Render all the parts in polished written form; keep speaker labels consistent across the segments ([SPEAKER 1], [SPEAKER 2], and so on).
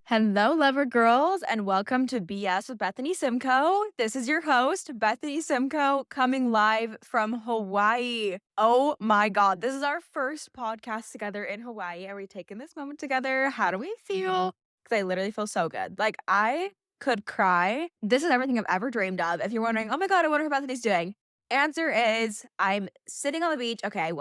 [SPEAKER 1] Hello, lover girls, and welcome to BS with Bethany Simcoe. This is your host, Bethany Simcoe, coming live from Hawaii. Oh my God, this is our first podcast together in Hawaii. Are we taking this moment together? How do we feel? Because I literally feel so good. Like, I could cry. This is everything I've ever dreamed of. If you're wondering, oh my God, I wonder how Bethany's doing. Answer is, I'm sitting on the beach. Okay,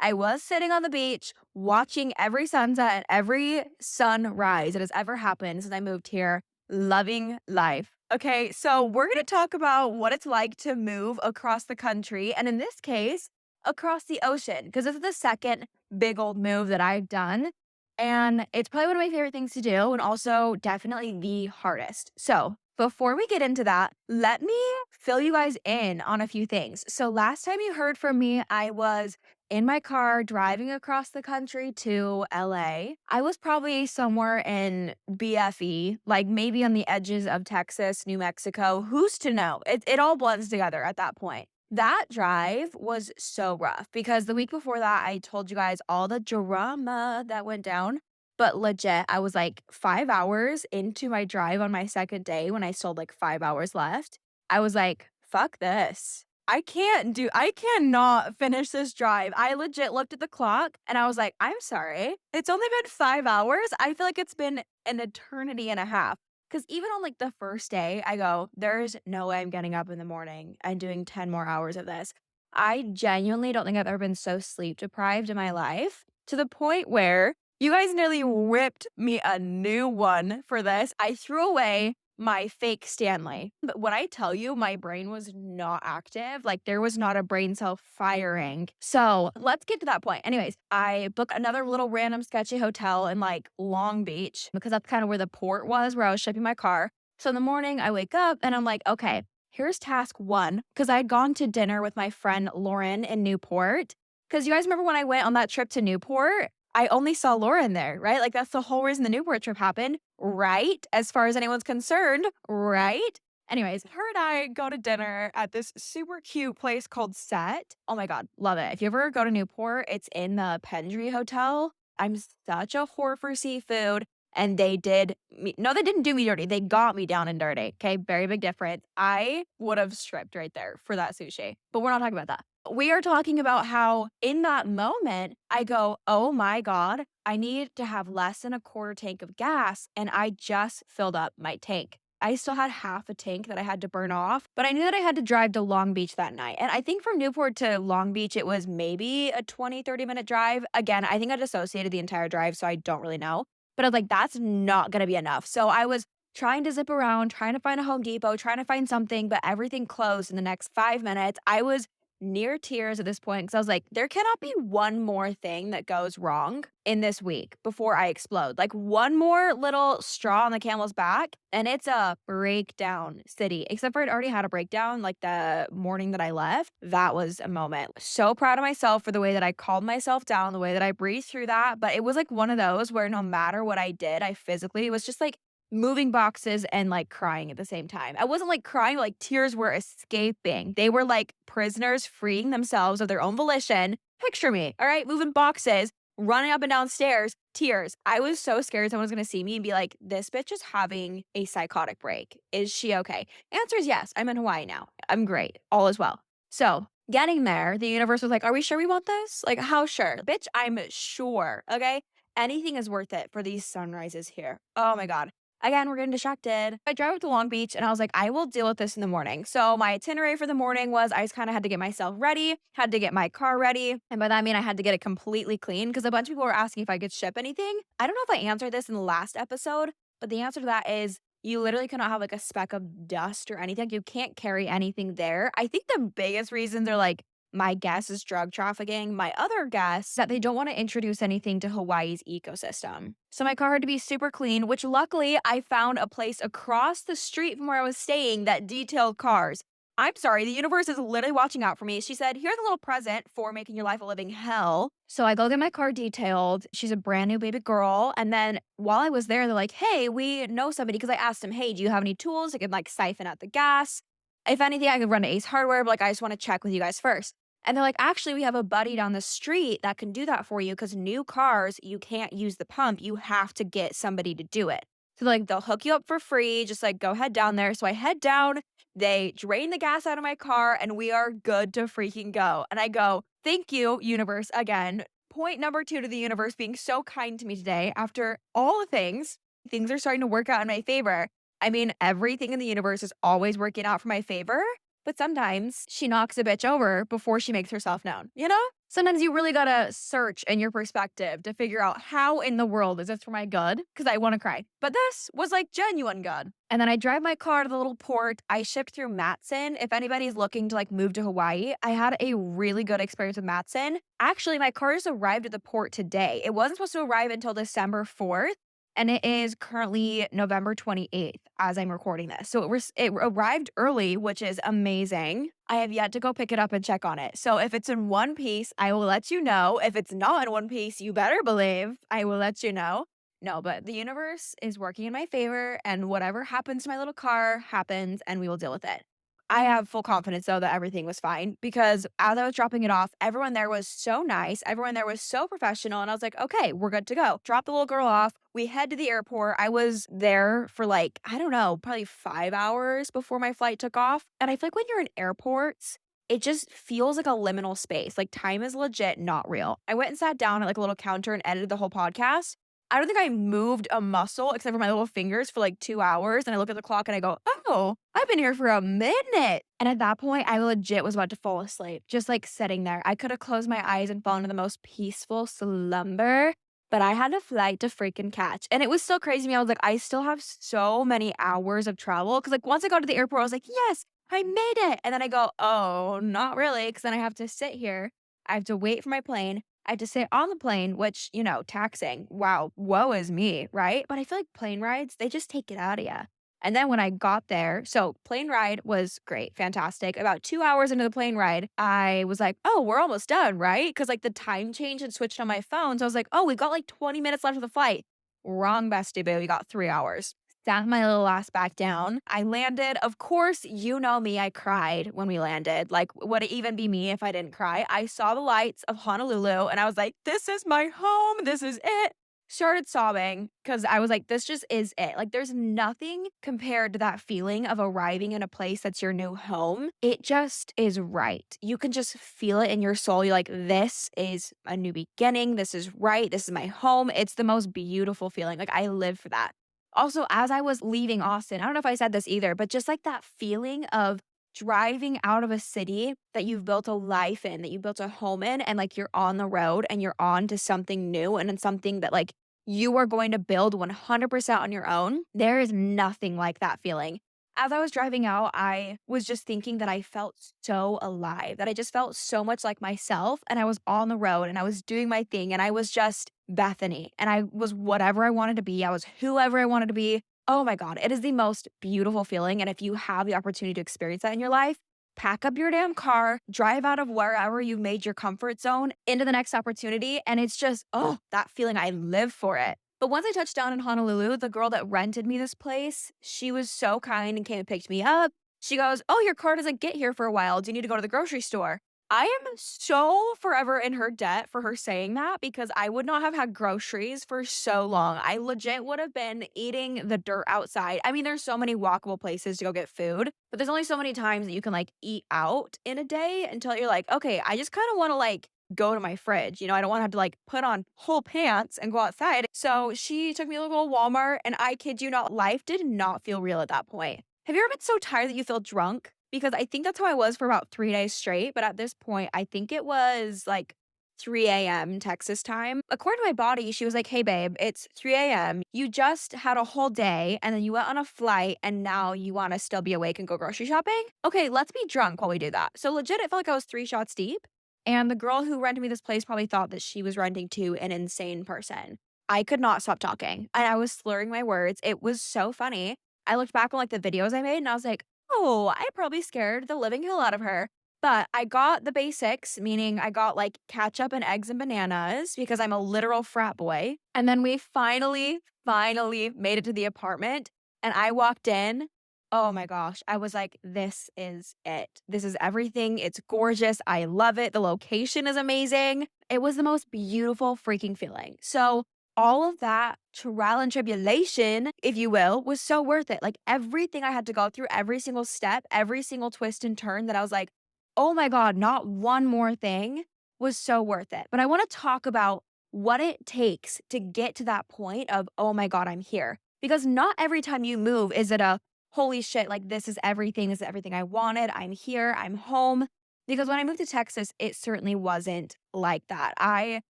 [SPEAKER 1] I was sitting on the beach watching every sunset and every sunrise that has ever happened since I moved here, loving life. Okay, so we're going to talk about what it's like to move across the country, and in this case, across the ocean, because this is the second big old move that I've done. And it's probably one of my favorite things to do, and also definitely the hardest. So, before we get into that, let me fill you guys in on a few things. So, last time you heard from me, I was in my car driving across the country to LA. I was probably somewhere in BFE, like maybe on the edges of Texas, New Mexico. Who's to know? It all blends together at that point. That drive was so rough because the week before that, I told you guys all the drama that went down. But legit, I was like 5 hours into my drive on my second day when I still had like 5 hours left. I was like, fuck this. I cannot finish this drive. I legit looked at the clock and I was like, I'm sorry. It's only been 5 hours. I feel like it's been an eternity and a half. Because even on like the first day, I go, there's no way I'm getting up in the morning and doing 10 more hours of this. I genuinely don't think I've ever been so sleep deprived in my life to the point where you guys nearly ripped me a new one for this. I threw away my fake Stanley. But when I tell you my brain was not active, like there was not a brain cell firing. So let's get to that point. Anyways, I booked another little random sketchy hotel in like Long Beach because that's kind of where the port was where I was shipping my car. So in the morning, I wake up and I'm like, okay, here's task one. Because I had gone to dinner with my friend Lauren in Newport. Because you guys remember when I went on that trip to Newport? I only saw Lauren there, right? Like that's the whole reason the Newport trip happened, right? As far as anyone's concerned, right? Anyways, her and I go to dinner at this super cute place called Set. Oh my God, love it. If you ever go to Newport, it's in the Pendry Hotel. I'm such a whore for seafood. And they did me, no, they didn't do me dirty. They got me down and dirty. Okay. Very big difference. I would have stripped right there for that sushi, but we're not talking about that. We are talking about how in that moment, I go, oh my God, I need to have less than a quarter tank of gas. And I just filled up my tank. I still had half a tank that I had to burn off, but I knew that I had to drive to Long Beach that night. And I think from Newport to Long Beach, it was maybe a 20-30 minute drive. Again, I think I dissociated the entire drive, so I don't really know. But I was like, that's not going to be enough. So I was trying to zip around, trying to find a Home Depot, trying to find something, but everything closed in the next 5 minutes. I was near tears at this point because I was like, there cannot be one more thing that goes wrong in this week before I explode. Like one more little straw on the camel's back, and it's a breakdown city. Except for it already had a breakdown like the morning that I left. That was a moment. So proud of myself for the way that I calmed myself down, the way that I breathed through that. But it was like one of those where no matter what I did, I physically, it was just like moving boxes and like crying at the same time. I wasn't like crying, like tears were escaping. They were like prisoners freeing themselves of their own volition. Picture me, all right, moving boxes, running up and down stairs, tears. I was so scared someone was gonna see me and be like, this bitch is having a psychotic break. Is she okay? Answer is yes. I'm in Hawaii now. I'm great. All is well. So getting there, the universe was like, are we sure we want this? Like, how sure? Bitch, I'm sure. Okay. Anything is worth it for these sunrises here. Oh my God. Again, we're getting distracted. I drive up to Long Beach and I was like, I will deal with this in the morning. So my itinerary for the morning was I just kind of had to get myself ready, had to get my car ready. And by that I mean I had to get it completely clean because a bunch of people were asking if I could ship anything. I don't know if I answered this in the last episode, but the answer to that is you literally cannot have like a speck of dust or anything. You can't carry anything there. I think the biggest reason they're like, my guess is drug trafficking. My other guess is that they don't want to introduce anything to Hawaii's ecosystem. So my car had to be super clean, which luckily I found a place across the street from where I was staying that detailed cars. I'm sorry, the universe is literally watching out for me. She said, here's a little present for making your life a living hell. So I go get my car detailed. She's a brand new baby girl. And then while I was there, they're like, hey, we know somebody. Because I asked him, hey, do you have any tools that could like siphon out the gas? If anything, I could run to Ace Hardware, but like I just want to check with you guys first. And they're like, actually, we have a buddy down the street that can do that for you because new cars, you can't use the pump. You have to get somebody to do it. So, like, they'll hook you up for free, just, like, go head down there. So I head down, they drain the gas out of my car, and we are good to freaking go. And I go, "Thank you, universe," again. Point number 2 to the universe being so kind to me today after all the things are starting to work out in my favor. I mean, everything in the universe is always working out for my favor, but sometimes she knocks a bitch over before she makes herself known, you know? Sometimes you really gotta search in your perspective to figure out how in the world is this for my good? Because I wanna cry. But this was like genuine good. And then I drive my car to the little port. I shipped through Matson. If anybody's looking to like move to Hawaii, I had a really good experience with Matson. Actually, my car just arrived at the port today. It wasn't supposed to arrive until December 4th. And it is currently November 28th as I'm recording this. So it arrived early, which is amazing. I have yet to go pick it up and check on it. So if it's in one piece, I will let you know. If it's not in one piece, you better believe I will let you know. No, but the universe is working in my favor, and whatever happens to my little car happens, and we will deal with it. I have full confidence though that everything was fine because as I was dropping it off, everyone there was so nice. Everyone there was so professional. And I was like, okay, we're good to go. Drop the little girl off. We head to the airport. I was there for like, I don't know, probably 5 hours before my flight took off. And I feel like when you're in airports, it just feels like a liminal space. Like time is legit not real. I went and sat down at like a little counter and edited the whole podcast. I don't think I moved a muscle except for my little fingers for like 2 hours. And I look at the clock and I go, oh, I've been here for a minute. And at that point, I legit was about to fall asleep, just like sitting there. I could have closed my eyes and fallen into the most peaceful slumber, but I had a flight to freaking catch. And it was still crazy to me. I was like, I still have so many hours of travel. Cause like once I got to the airport, I was like, yes, I made it. And then I go, oh, not really. Cause then I have to sit here. I have to wait for my plane. I had to sit on the plane, which, taxing. Wow, woe is me, right? But I feel like plane rides, they just take it out of you. And then when I got there, so plane ride was great, fantastic. About 2 hours into the plane ride, I was like, oh, we're almost done, right? Because like the time change had switched on my phone. So I was like, oh, we've got like 20 minutes left of the flight. Wrong, bestie boo. We got 3 hours. Sat my little ass back down. I landed. Of course, you know me. I cried when we landed. Like, would it even be me if I didn't cry? I saw the lights of Honolulu and I was like, this is my home. This is it. Started sobbing because I was like, this just is it. Like, there's nothing compared to that feeling of arriving in a place that's your new home. It just is right. You can just feel it in your soul. You're like, this is a new beginning. This is right. This is my home. It's the most beautiful feeling. Like, I live for that. Also, as I was leaving Austin, I don't know if I said this either, but just like that feeling of driving out of a city that you've built a life in, that you built a home in, and like you're on the road and you're on to something new and it's something that like you are going to build 100% on your own. There is nothing like that feeling. As I was driving out, I was just thinking that I felt so alive, that I just felt so much like myself. And I was on the road and I was doing my thing and I was just Bethany and I was whatever I wanted to be. I was whoever I wanted to be. Oh my God, it is the most beautiful feeling. And if you have the opportunity to experience that in your life, pack up your damn car, drive out of wherever you've made your comfort zone into the next opportunity. And it's just, oh, that feeling, I live for it. But once I touched down in Honolulu, the girl that rented me this place, she was so kind and came and picked me up. She goes, oh, your car doesn't get here for a while. Do you need to go to the grocery store? I am so forever in her debt for her saying that because I would not have had groceries for so long. I legit would have been eating the dirt outside. I mean, there's so many walkable places to go get food, but there's only so many times that you can like eat out in a day until you're like, okay, I just kind of want to like go to my fridge. I don't want to have to like put on whole pants and go outside. So she took me to a little Walmart and I kid you not, life did not feel real at that point. Have you ever been so tired that you feel drunk? Because I think that's how I was for about 3 days straight, but at this point, I think it was like 3 AM Texas time. According to my body, she was like, "Hey babe, it's 3 AM. You just had a whole day and then you went on a flight and now you wanna still be awake and go grocery shopping? Okay, let's be drunk while we do that." So legit, it felt like I was 3 shots deep, and the girl who rented me this place probably thought that she was renting to an insane person. I could not stop talking, and I was slurring my words. It was so funny. I looked back on, like, the videos I made, and I was like, "Oh, I probably scared the living hell out of her." But I got the basics, meaning I got, like, ketchup and eggs and bananas because I'm a literal frat boy, and then we finally made it to the apartment, and I walked in. Oh my gosh, I was like, "This is it. This is everything. It's gorgeous. I love it. The location is amazing." It was the most beautiful freaking feeling. So all of that trial and tribulation, if you will, was so worth it. Like everything I had to go through, every single step, every single twist and turn that I was like, oh my God, not one more thing was so worth it. But I want to talk about what it takes to get to that point of, oh my God, I'm here. Because not every time you move is it a holy shit, like this is everything I wanted. I'm here, I'm home. Because when I moved to Texas, it certainly wasn't like that. I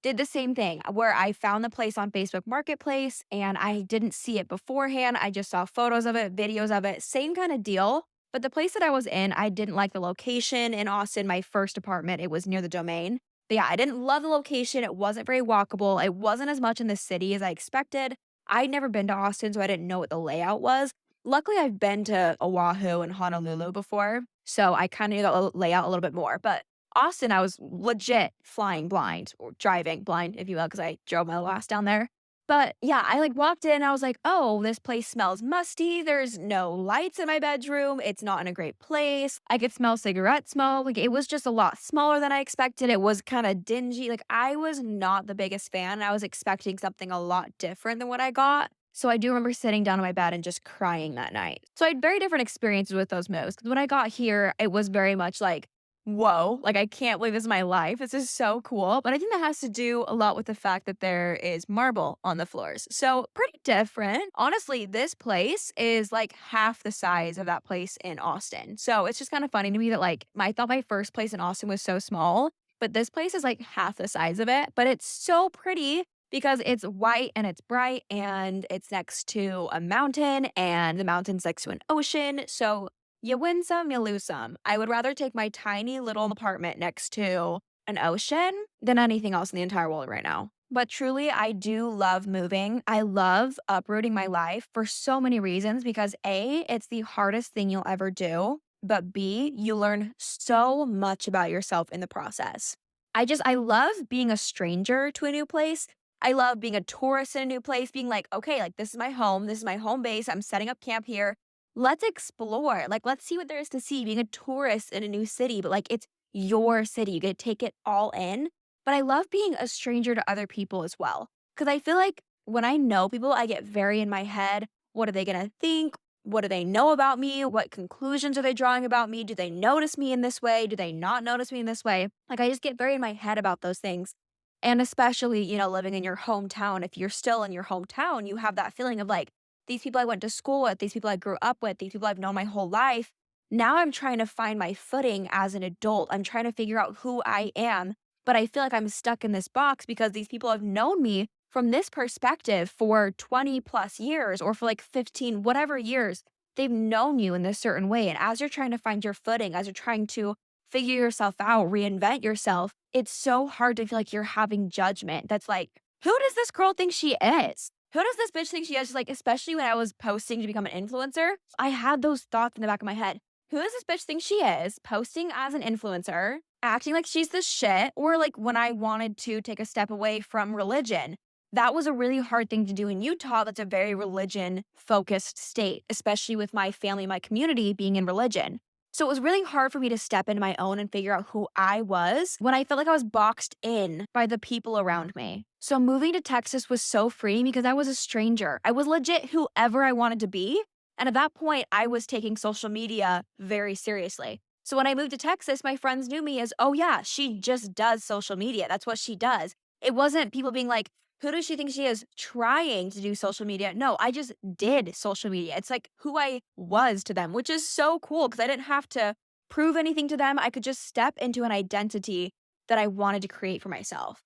[SPEAKER 1] did the same thing where I found the place on Facebook Marketplace and I didn't see it beforehand. I just saw photos of it, videos of it, same kind of deal. But the place that I was in, I didn't like the location in Austin. My first apartment, it was near the Domain. But yeah, I didn't love the location. It wasn't very walkable. It wasn't as much in the city as I expected. I'd never been to Austin, so I didn't know what the layout was. Luckily, I've been to Oahu and Honolulu before, so I kind of knew the layout a little bit more. But Austin, I was legit flying blind or driving blind, if you will, because I drove my last down there. But yeah, I like walked in, I was like, oh, this place smells musty. There's no lights in my bedroom. It's not in a great place. I could smell cigarette smoke. Like it was just a lot smaller than I expected. It was kind of dingy. Like I was not the biggest fan. I was expecting something a lot different than what I got. So I do remember sitting down on my bed and just crying that night. So I had very different experiences with those moves. Because when I got here, it was very much like, whoa, like I can't believe this is my life. This is so cool. But I think that has to do a lot with the fact that there is marble on the floors. So pretty different. Honestly, this place is like half the size of that place in Austin. So it's just kind of funny to me that like I thought my first place in Austin was so small, but this place is like half the size of it. But it's so pretty because it's white and it's bright and it's next to a mountain and the mountain's next to an ocean. So you win some, you lose some. I would rather take my tiny little apartment next to an ocean than anything else in the entire world right now. But truly, I do love moving. I love uprooting my life for so many reasons because A, it's the hardest thing you'll ever do. But B, you learn so much about yourself in the process. I love being a stranger to a new place. I love being a tourist in a new place, being like, okay, like this is my home. This is my home base. I'm setting up camp here. Let's explore. Like, let's see what there is to see being a tourist in a new city, but like it's your city. You get to take it all in. But I love being a stranger to other people as well. Cause I feel like when I know people, I get very in my head. What are they going to think? What do they know about me? What conclusions are they drawing about me? Do they notice me in this way? Do they not notice me in this way? Like, I just get very in my head about those things. And especially, living in your hometown, if you're still in your hometown, you have that feeling of like, these people I went to school with, these people I grew up with, these people I've known my whole life. Now I'm trying to find my footing as an adult. I'm trying to figure out who I am, but I feel like I'm stuck in this box because these people have known me from this perspective for 20 plus years or for like 15, whatever years. They've known you in this certain way. And as you're trying to find your footing, as you're trying to figure yourself out, reinvent yourself, it's so hard to feel like you're having judgment. That's like, who does this girl think she is? Who does this bitch think she is? Like, especially when I was posting to become an influencer, I had those thoughts in the back of my head. Who does this bitch think she is? Posting as an influencer, acting like she's the shit. Or like when I wanted to take a step away from religion, that was a really hard thing to do in Utah. That's a very religion focused state, especially with my family, my community being in religion. So it was really hard for me to step into my own and figure out who I was when I felt like I was boxed in by the people around me. So moving to Texas was so freeing because I was a stranger. I was legit whoever I wanted to be. And at that point, I was taking social media very seriously. So when I moved to Texas, my friends knew me as, oh yeah, she just does social media. That's what she does. It wasn't people being like, who does she think she is trying to do social media? No, I just did social media. It's like who I was to them, which is so cool because I didn't have to prove anything to them. I could just step into an identity that I wanted to create for myself.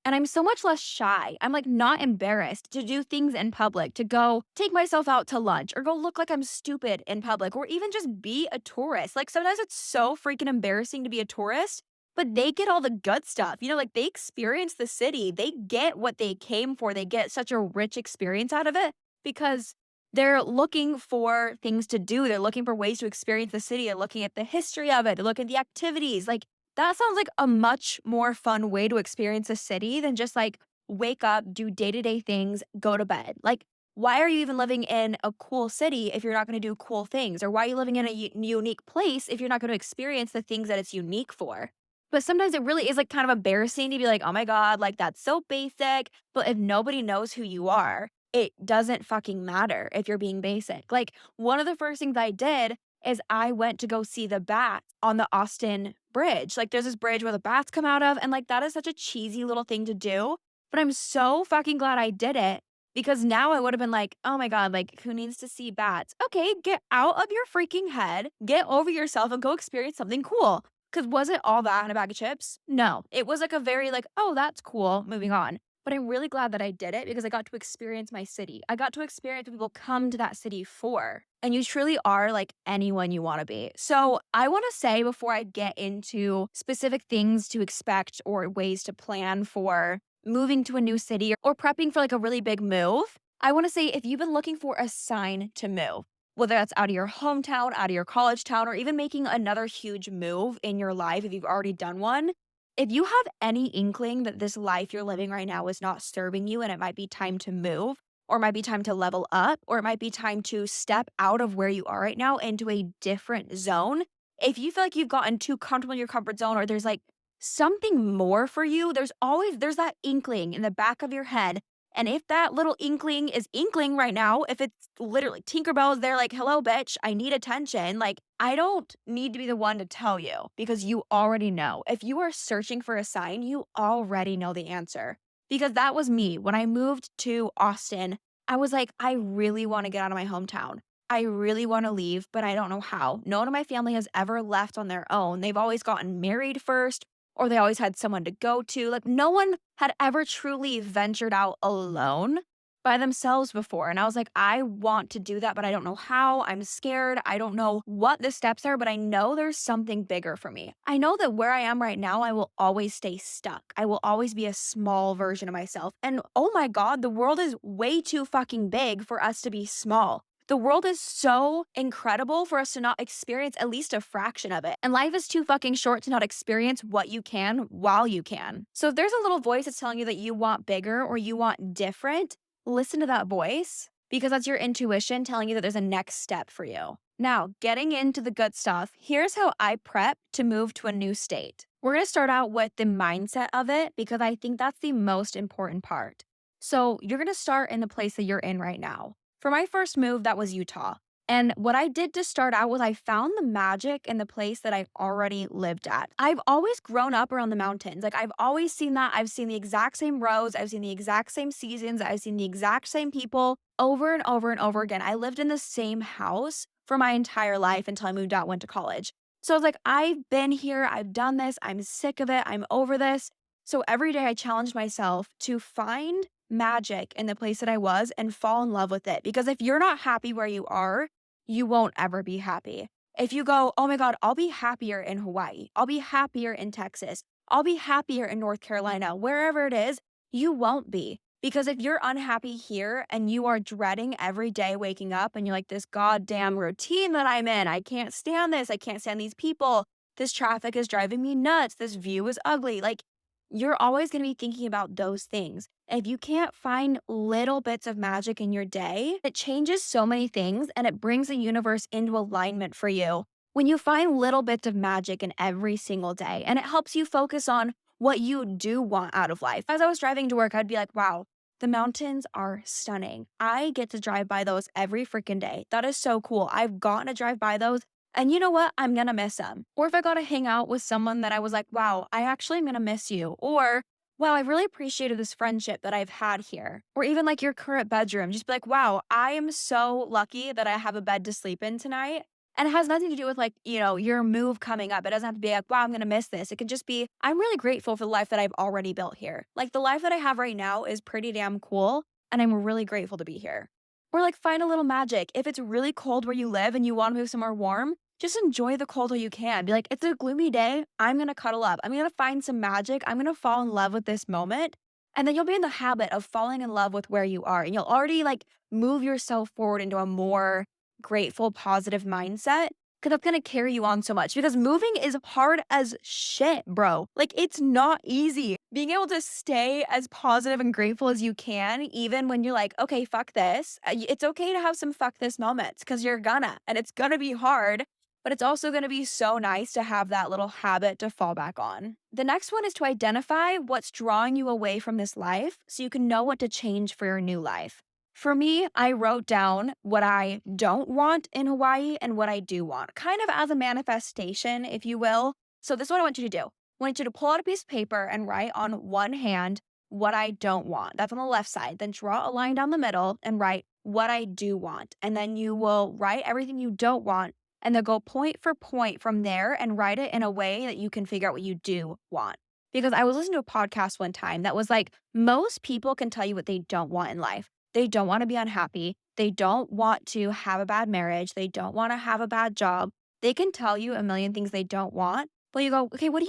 [SPEAKER 1] And I'm so much less shy. I'm like not embarrassed to do things in public, to go take myself out to lunch or go look like I'm stupid in public or even just be a tourist. Like sometimes it's so freaking embarrassing to be a tourist, but they get all the good stuff. Like they experience the city. They get what they came for. They get such a rich experience out of it because they're looking for things to do. They're looking for ways to experience the city. They're looking at the history of it. They're looking at the activities. Like that sounds like a much more fun way to experience a city than just like wake up, do day-to-day things, go to bed. Like, why are you even living in a cool city if you're not going to do cool things? Or why are you living in a unique place if you're not going to experience the things that it's unique for? But sometimes it really is like kind of embarrassing to be like, oh my God, like that's so basic. But if nobody knows who you are, it doesn't fucking matter if you're being basic. Like one of the first things I did is I went to go see the bats on the Austin Bridge. Like there's this bridge where the bats come out of, and like that is such a cheesy little thing to do. But I'm so fucking glad I did it because now I would have been like, oh my God, like who needs to see bats? Okay, get out of your freaking head, get over yourself, and go experience something cool. Because was it all that in a bag of chips? No. It was like a very like, oh, that's cool, moving on. But I'm really glad that I did it because I got to experience my city. I got to experience what people come to that city for. And you truly are like anyone you want to be. So I want to say before I get into specific things to expect or ways to plan for moving to a new city or prepping for like a really big move, I want to say if you've been looking for a sign to move, whether that's out of your hometown, out of your college town, or even making another huge move in your life if you've already done one, if you have any inkling that this life you're living right now is not serving you and it might be time to move, or it might be time to level up, or it might be time to step out of where you are right now into a different zone, if you feel like you've gotten too comfortable in your comfort zone or there's like something more for you, there's that inkling in the back of your head. And if that little inkling is inkling right now, if it's literally Tinkerbell's there like, hello, bitch, I need attention. Like, I don't need to be the one to tell you because you already know. If you are searching for a sign, you already know the answer. Because that was me. When I moved to Austin, I was like, I really want to get out of my hometown. I really want to leave, but I don't know how. No one of my family has ever left on their own. They've always gotten married first or they always had someone to go to. Like no one had ever truly ventured out alone by themselves before. And I was like, I want to do that, but I don't know how. I'm scared. I don't know what the steps are, but I know there's something bigger for me. I know that where I am right now, I will always stay stuck. I will always be a small version of myself. And oh my God, the world is way too fucking big for us to be small. The world is so incredible for us to not experience at least a fraction of it. And life is too fucking short to not experience what you can while you can. So if there's a little voice that's telling you that you want bigger or you want different, listen to that voice because that's your intuition telling you that there's a next step for you. Now, getting into the good stuff, here's how I prep to move to a new state. We're going to start out with the mindset of it because I think that's the most important part. So you're going to start in the place that you're in right now. For my first move, that was Utah. And what I did to start out was I found the magic in the place that I already lived at. I've always grown up around the mountains. Like I've always seen that. I've seen the exact same roads. I've seen the exact same seasons. I've seen the exact same people over and over and over again. I lived in the same house for my entire life until I moved out, went to college. So I was like, I've been here. I've done this. I'm sick of it. I'm over this. So every day I challenged myself to find magic in the place that I was and fall in love with it. Because if you're not happy where you are, you won't ever be happy. If you go, oh my God, I'll be happier in Hawaii, I'll be happier in Texas, I'll be happier in North Carolina, wherever it is, you won't be. Because if you're unhappy here and you are dreading every day waking up and you're like, this goddamn routine that I'm in, I can't stand this, I can't stand these people, this traffic is driving me nuts, this view is ugly, like you're always going to be thinking about those things. If you can't find little bits of magic in your day, it changes so many things and it brings the universe into alignment for you. When you find little bits of magic in every single day, and it helps you focus on what you do want out of life. As I was driving to work, I'd be like, wow, the mountains are stunning. I get to drive by those every freaking day. That is so cool. I've gotten to drive by those. And you know what? I'm going to miss them. Or if I got to hang out with someone that I was like, wow, I actually am going to miss you. Or, wow, I really appreciated this friendship that I've had here. Or even like your current bedroom. Just be like, wow, I am so lucky that I have a bed to sleep in tonight. And it has nothing to do with like, your move coming up. It doesn't have to be like, wow, I'm going to miss this. It could just be, I'm really grateful for the life that I've already built here. Like the life that I have right now is pretty damn cool. And I'm really grateful to be here. Or like find a little magic. If it's really cold where you live and you want to move somewhere warm, just enjoy the cold while you can. Be like, it's a gloomy day. I'm going to cuddle up. I'm going to find some magic. I'm going to fall in love with this moment. And then you'll be in the habit of falling in love with where you are. And you'll already like move yourself forward into a more grateful, positive mindset. Because that's going to carry you on so much. Because moving is hard as shit, bro. Like, it's not easy. Being able to stay as positive and grateful as you can, even when you're like, okay, fuck this. It's okay to have some fuck this moments because you're gonna. And it's gonna be hard. but it's also going to be so nice to have that little habit to fall back on. The next one is to identify what's drawing you away from this life so you can know what to change for your new life. For me, I wrote down what I don't want in Hawaii and what I do want, kind of as a manifestation, if you will. So, this is what I want you to do. I want you to pull out a piece of paper and write on one hand what I don't want. That's on the left side. Then draw a line down the middle and write what I do want. And then you will write everything you don't want and then go point for point from there and write it in a way that you can figure out what you do want. Because I was listening to a podcast one time that was like, most people can tell you what they don't want in life. They don't want to be unhappy. They don't want to have a bad marriage. They don't want to have a bad job. They can tell you a million things they don't want. But you go, okay, what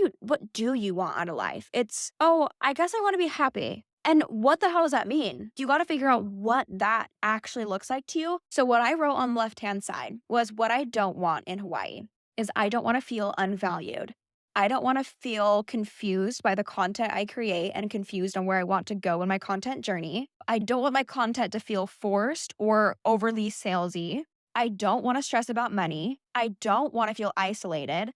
[SPEAKER 1] do you want out of life? It's, oh, I guess I want to be happy. And what the hell does that mean? You got to figure out what that actually looks like to you. So, what I wrote on the left hand side was what I don't want in Hawaii is I don't want to feel unvalued. I don't want to feel confused by the content I create and confused on where I want to go in my content journey. I don't want my content to feel forced or overly salesy. I don't want to stress about money. I don't want to feel isolated.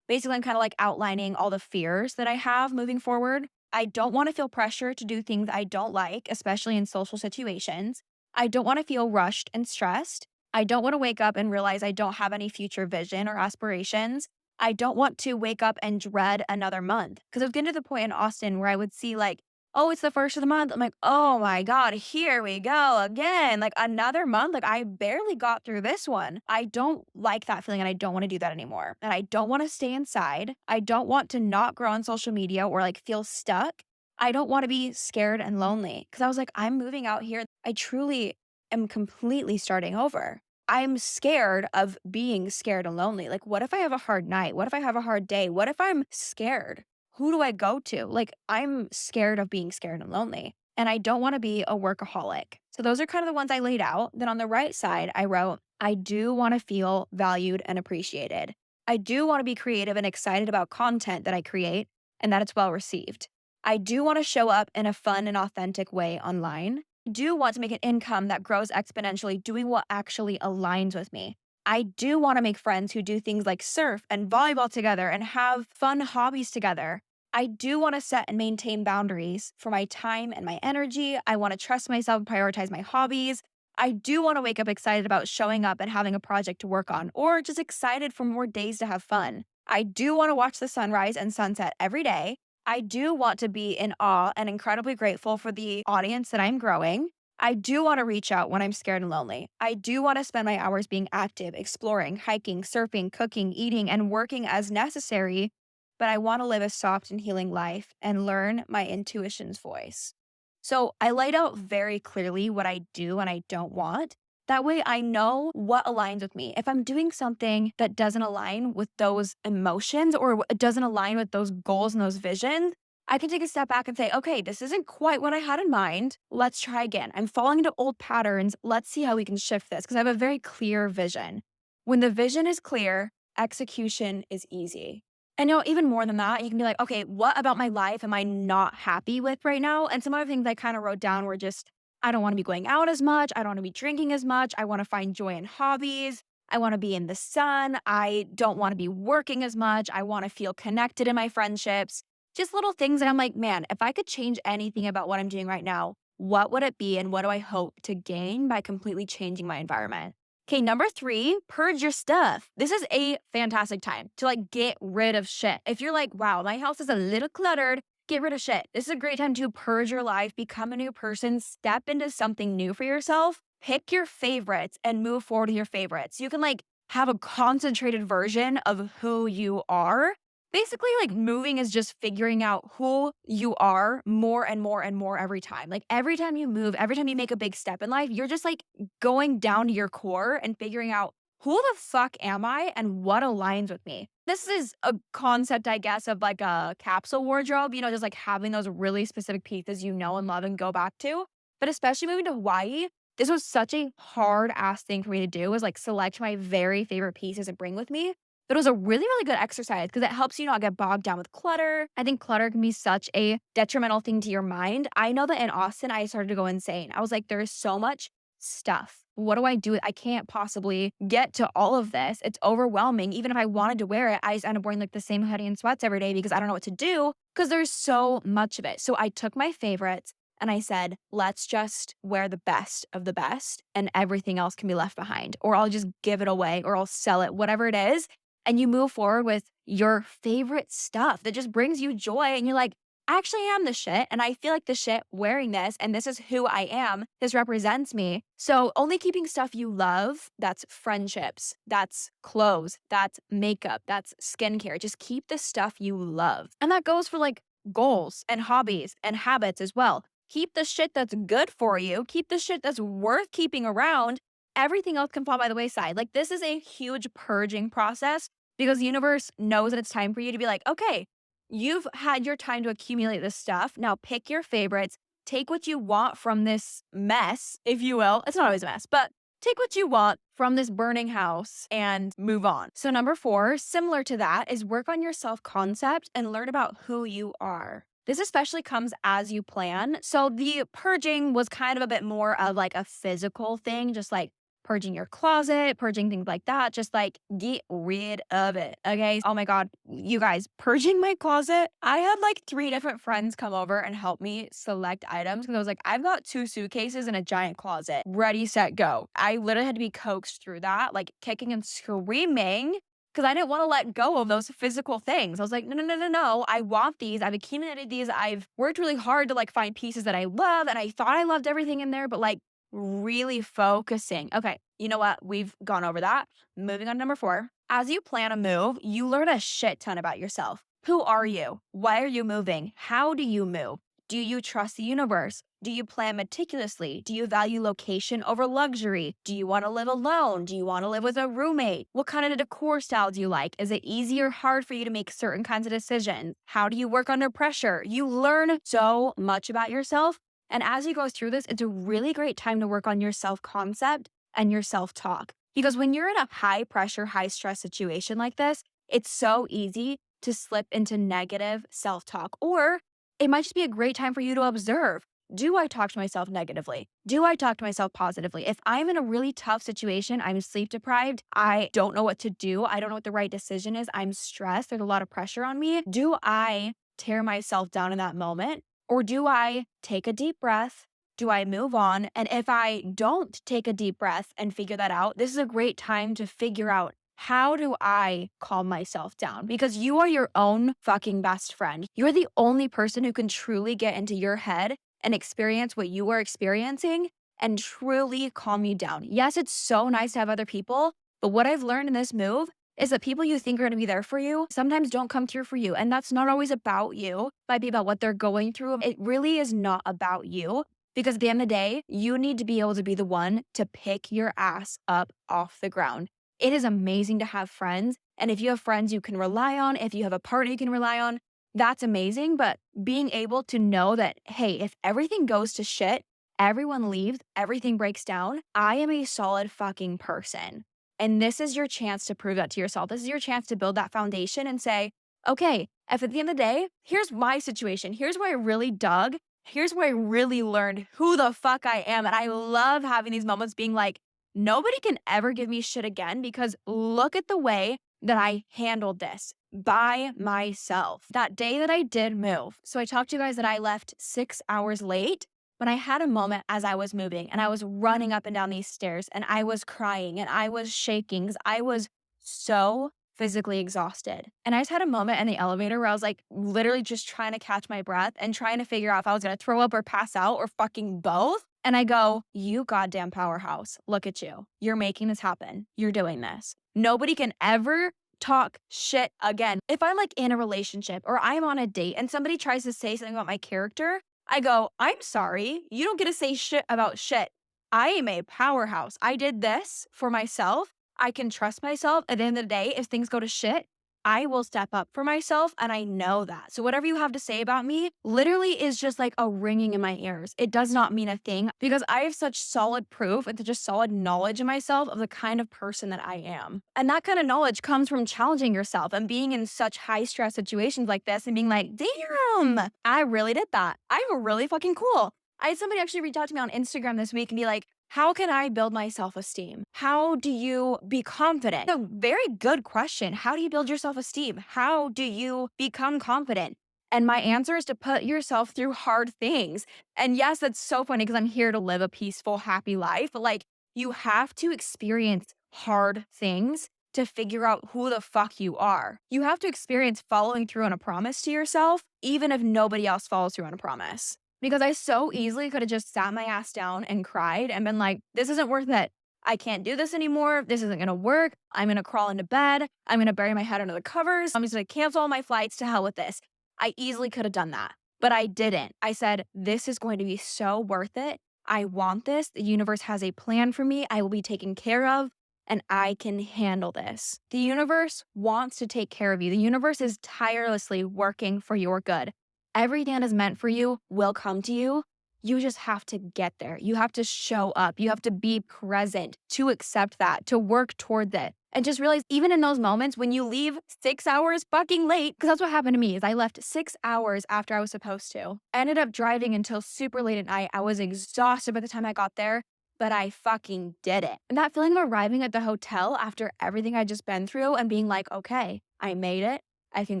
[SPEAKER 1] Basically, I'm kind of like outlining all the fears that I have moving forward. I don't want to feel pressure to do things I don't like, especially in social situations. I don't want to feel rushed and stressed. I don't want to wake up and realize I don't have any future vision or aspirations. I don't want to wake up and dread another month. Because I was getting to the point in Austin where I would see like, oh, it's the first of the month. I'm like, oh my God, here we go again. Like another month. Like I barely got through this one. I don't like that feeling and I don't want to do that anymore. And I don't want to stay inside. I don't want to not grow on social media or like feel stuck. I don't want to be scared and lonely because I was like, I'm moving out here. I truly am completely starting over. I'm scared of being scared and lonely. Like, what if I have a hard night? What if I have a hard day? What if I'm scared? Who do I go to? Like, I'm scared of being scared and lonely, and I don't want to be a workaholic. So, those are kind of the ones I laid out. Then on the right side, I wrote, I do want to feel valued and appreciated. I do want to be creative and excited about content that I create and that it's well received. I do want to show up in a fun and authentic way online. I do want to make an income that grows exponentially, doing what actually aligns with me. I do want to make friends who do things like surf and volleyball together and have fun hobbies together. I do want to set and maintain boundaries for my time and my energy. I want to trust myself and prioritize my hobbies. I do want to wake up excited about showing up and having a project to work on, or just excited for more days to have fun. I do want to watch the sunrise and sunset every day. I do want to be in awe and incredibly grateful for the audience that I'm growing. I do want to reach out when I'm scared and lonely. I do want to spend my hours being active, exploring, hiking, surfing, cooking, eating, and working as necessary, but I want to live a soft and healing life and learn my intuition's voice. So I laid out very clearly what I do and I don't want. That way I know what aligns with me. If I'm doing something that doesn't align with those emotions or doesn't align with those goals and those visions, I can take a step back and say, okay, this isn't quite what I had in mind. Let's try again. I'm falling into old patterns. Let's see how we can shift this because I have a very clear vision. When the vision is clear, execution is easy. And even more than that, you can be like, okay, what about my life am I not happy with right now? And some other things I kind of wrote down were just, I don't want to be going out as much. I don't want to be drinking as much. I want to find joy in hobbies. I want to be in the sun. I don't want to be working as much. I want to feel connected in my friendships. Just little things that I'm like, man, if I could change anything about what I'm doing right now, what would it be? And what do I hope to gain by completely changing my environment? Okay, number 3, purge your stuff. This is a fantastic time to like get rid of shit. If you're like, wow, my house is a little cluttered, get rid of shit. This is a great time to purge your life, become a new person, step into something new for yourself, pick your favorites and move forward with your favorites. You can like have a concentrated version of who you are. Basically, like moving is just figuring out who you are more and more and more every time. Like every time you move, every time you make a big step in life, you're just like going down to your core and figuring out who the fuck am I and what aligns with me. This is a concept, I guess, of like a capsule wardrobe, just like having those really specific pieces you know and love and go back to. But especially moving to Hawaii, this was such a hard ass thing for me to do was like select my very favorite pieces and bring with me. But it was a really, really good exercise because it helps you not get bogged down with clutter. I think clutter can be such a detrimental thing to your mind. I know that in Austin, I started to go insane. I was like, there is so much stuff. What do I do? I can't possibly get to all of this. It's overwhelming. Even if I wanted to wear it, I just end up wearing like the same hoodie and sweats every day because I don't know what to do because there's so much of it. So I took my favorites and I said, let's just wear the best of the best and everything else can be left behind, or I'll just give it away or I'll sell it, whatever it is. And you move forward with your favorite stuff that just brings you joy. And you're like, I actually am the shit. And I feel like the shit wearing this. And this is who I am. This represents me. So only keeping stuff you love, that's friendships, that's clothes, that's makeup, that's skincare. Just keep the stuff you love. And that goes for like goals and hobbies and habits as well. Keep the shit that's good for you. Keep the shit that's worth keeping around. Everything else can fall by the wayside. Like, this is a huge purging process because the universe knows that it's time for you to be like, okay, you've had your time to accumulate this stuff. Now pick your favorites, take what you want from this mess, if you will. It's not always a mess, but take what you want from this burning house and move on. So, number 4, similar to that, is work on your self concept and learn about who you are. This especially comes as you plan. So, the purging was kind of a bit more of like a physical thing, just like purging your closet, purging things like that, just like get rid of it. Okay. Oh my God. You guys, purging my closet. I had like 3 different friends come over and help me select items because I was like, I've got 2 suitcases and a giant closet. Ready, set, go. I literally had to be coaxed through that, like kicking and screaming because I didn't want to let go of those physical things. I was like, no, no, no, no, no. I want these. I've accumulated these. I've worked really hard to like find pieces that I love. And I thought I loved everything in there, but like, really focusing. Okay, you know what? We've gone over that. Moving on to number 4. As you plan a move, you learn a shit ton about yourself. Who are you? Why are you moving? How do you move? Do you trust the universe? Do you plan meticulously? Do you value location over luxury? Do you want to live alone? Do you want to live with a roommate? What kind of decor style do you like? Is it easy or hard for you to make certain kinds of decisions? How do you work under pressure? You learn so much about yourself. And as you go through this, it's a really great time to work on your self-concept and your self-talk. Because when you're in a high pressure, high stress situation like this, it's so easy to slip into negative self-talk. Or it might just be a great time for you to observe. Do I talk to myself negatively? Do I talk to myself positively? If I'm in a really tough situation, I'm sleep deprived, I don't know what to do, I don't know what the right decision is, I'm stressed, there's a lot of pressure on me, do I tear myself down in that moment? Or do I take a deep breath? Do I move on? And if I don't take a deep breath and figure that out, this is a great time to figure out, how do I calm myself down? Because you are your own fucking best friend. You're the only person who can truly get into your head and experience what you are experiencing and truly calm you down. Yes, it's so nice to have other people, but what I've learned in this move is that people you think are going to be there for you sometimes don't come through for you. And that's not always about you. It might be about what they're going through. It really is not about you, because at the end of the day, you need to be able to be the one to pick your ass up off the ground. It is amazing to have friends. And if you have friends you can rely on, if you have a partner you can rely on, that's amazing. But being able to know that, hey, if everything goes to shit, everyone leaves, everything breaks down, I am a solid fucking person. And this is your chance to prove that to yourself. This is your chance to build that foundation and say, okay, if at the end of the day, here's my situation. Here's where I really dug. Here's where I really learned who the fuck I am. And I love having these moments being like, nobody can ever give me shit again because look at the way that I handled this by myself. That day that I did move. So I talked to you guys that I left 6 hours late. But I had a moment as I was moving and I was running up and down these stairs and I was crying and I was shaking because I was so physically exhausted. And I just had a moment in the elevator where I was like literally just trying to catch my breath and trying to figure out if I was going to throw up or pass out or fucking both. And I go, you goddamn powerhouse. Look at you. You're making this happen. You're doing this. Nobody can ever talk shit again. If I'm like in a relationship or I'm on a date and somebody tries to say something about my character, I go, I'm sorry. You don't get to say shit about shit. I am a powerhouse. I did this for myself. I can trust myself. At the end of the day, if things go to shit, I will step up for myself. And I know that. So whatever you have to say about me literally is just like a ringing in my ears. It does not mean a thing because I have such solid proof and just solid knowledge in myself of the kind of person that I am. And that kind of knowledge comes from challenging yourself and being in such high stress situations like this and being like, damn, I really did that. I'm really fucking cool. I had somebody actually reach out to me on Instagram this week and be like, How can I build my self esteem? How do you be confident? A very good question. How do you build your self esteem? How do you become confident? And my answer is to put yourself through hard things. And yes, that's so funny because I'm here to live a peaceful, happy life. But like, you have to experience hard things to figure out who the fuck you are. You have to experience following through on a promise to yourself, even if nobody else follows through on a promise. Because I so easily could have just sat my ass down and cried and been like, this isn't worth it. I can't do this anymore. This isn't gonna work. I'm gonna crawl into bed. I'm gonna bury my head under the covers. I'm just gonna cancel all my flights. To hell with this. I easily could have done that, but I didn't. I said, this is going to be so worth it. I want this. The universe has a plan for me. I will be taken care of and I can handle this. The universe wants to take care of you. The universe is tirelessly working for your good. Everything that is meant for you will come to you. You just have to get there. You have to show up. You have to be present to accept that, to work toward that. And just realize even in those moments when you leave 6 hours fucking late, because that's what happened to me is I left 6 hours after I was supposed to. I ended up driving until super late at night. I was exhausted by the time I got there, but I fucking did it. And that feeling of arriving at the hotel after everything I'd just been through and being like, okay, I made it. I can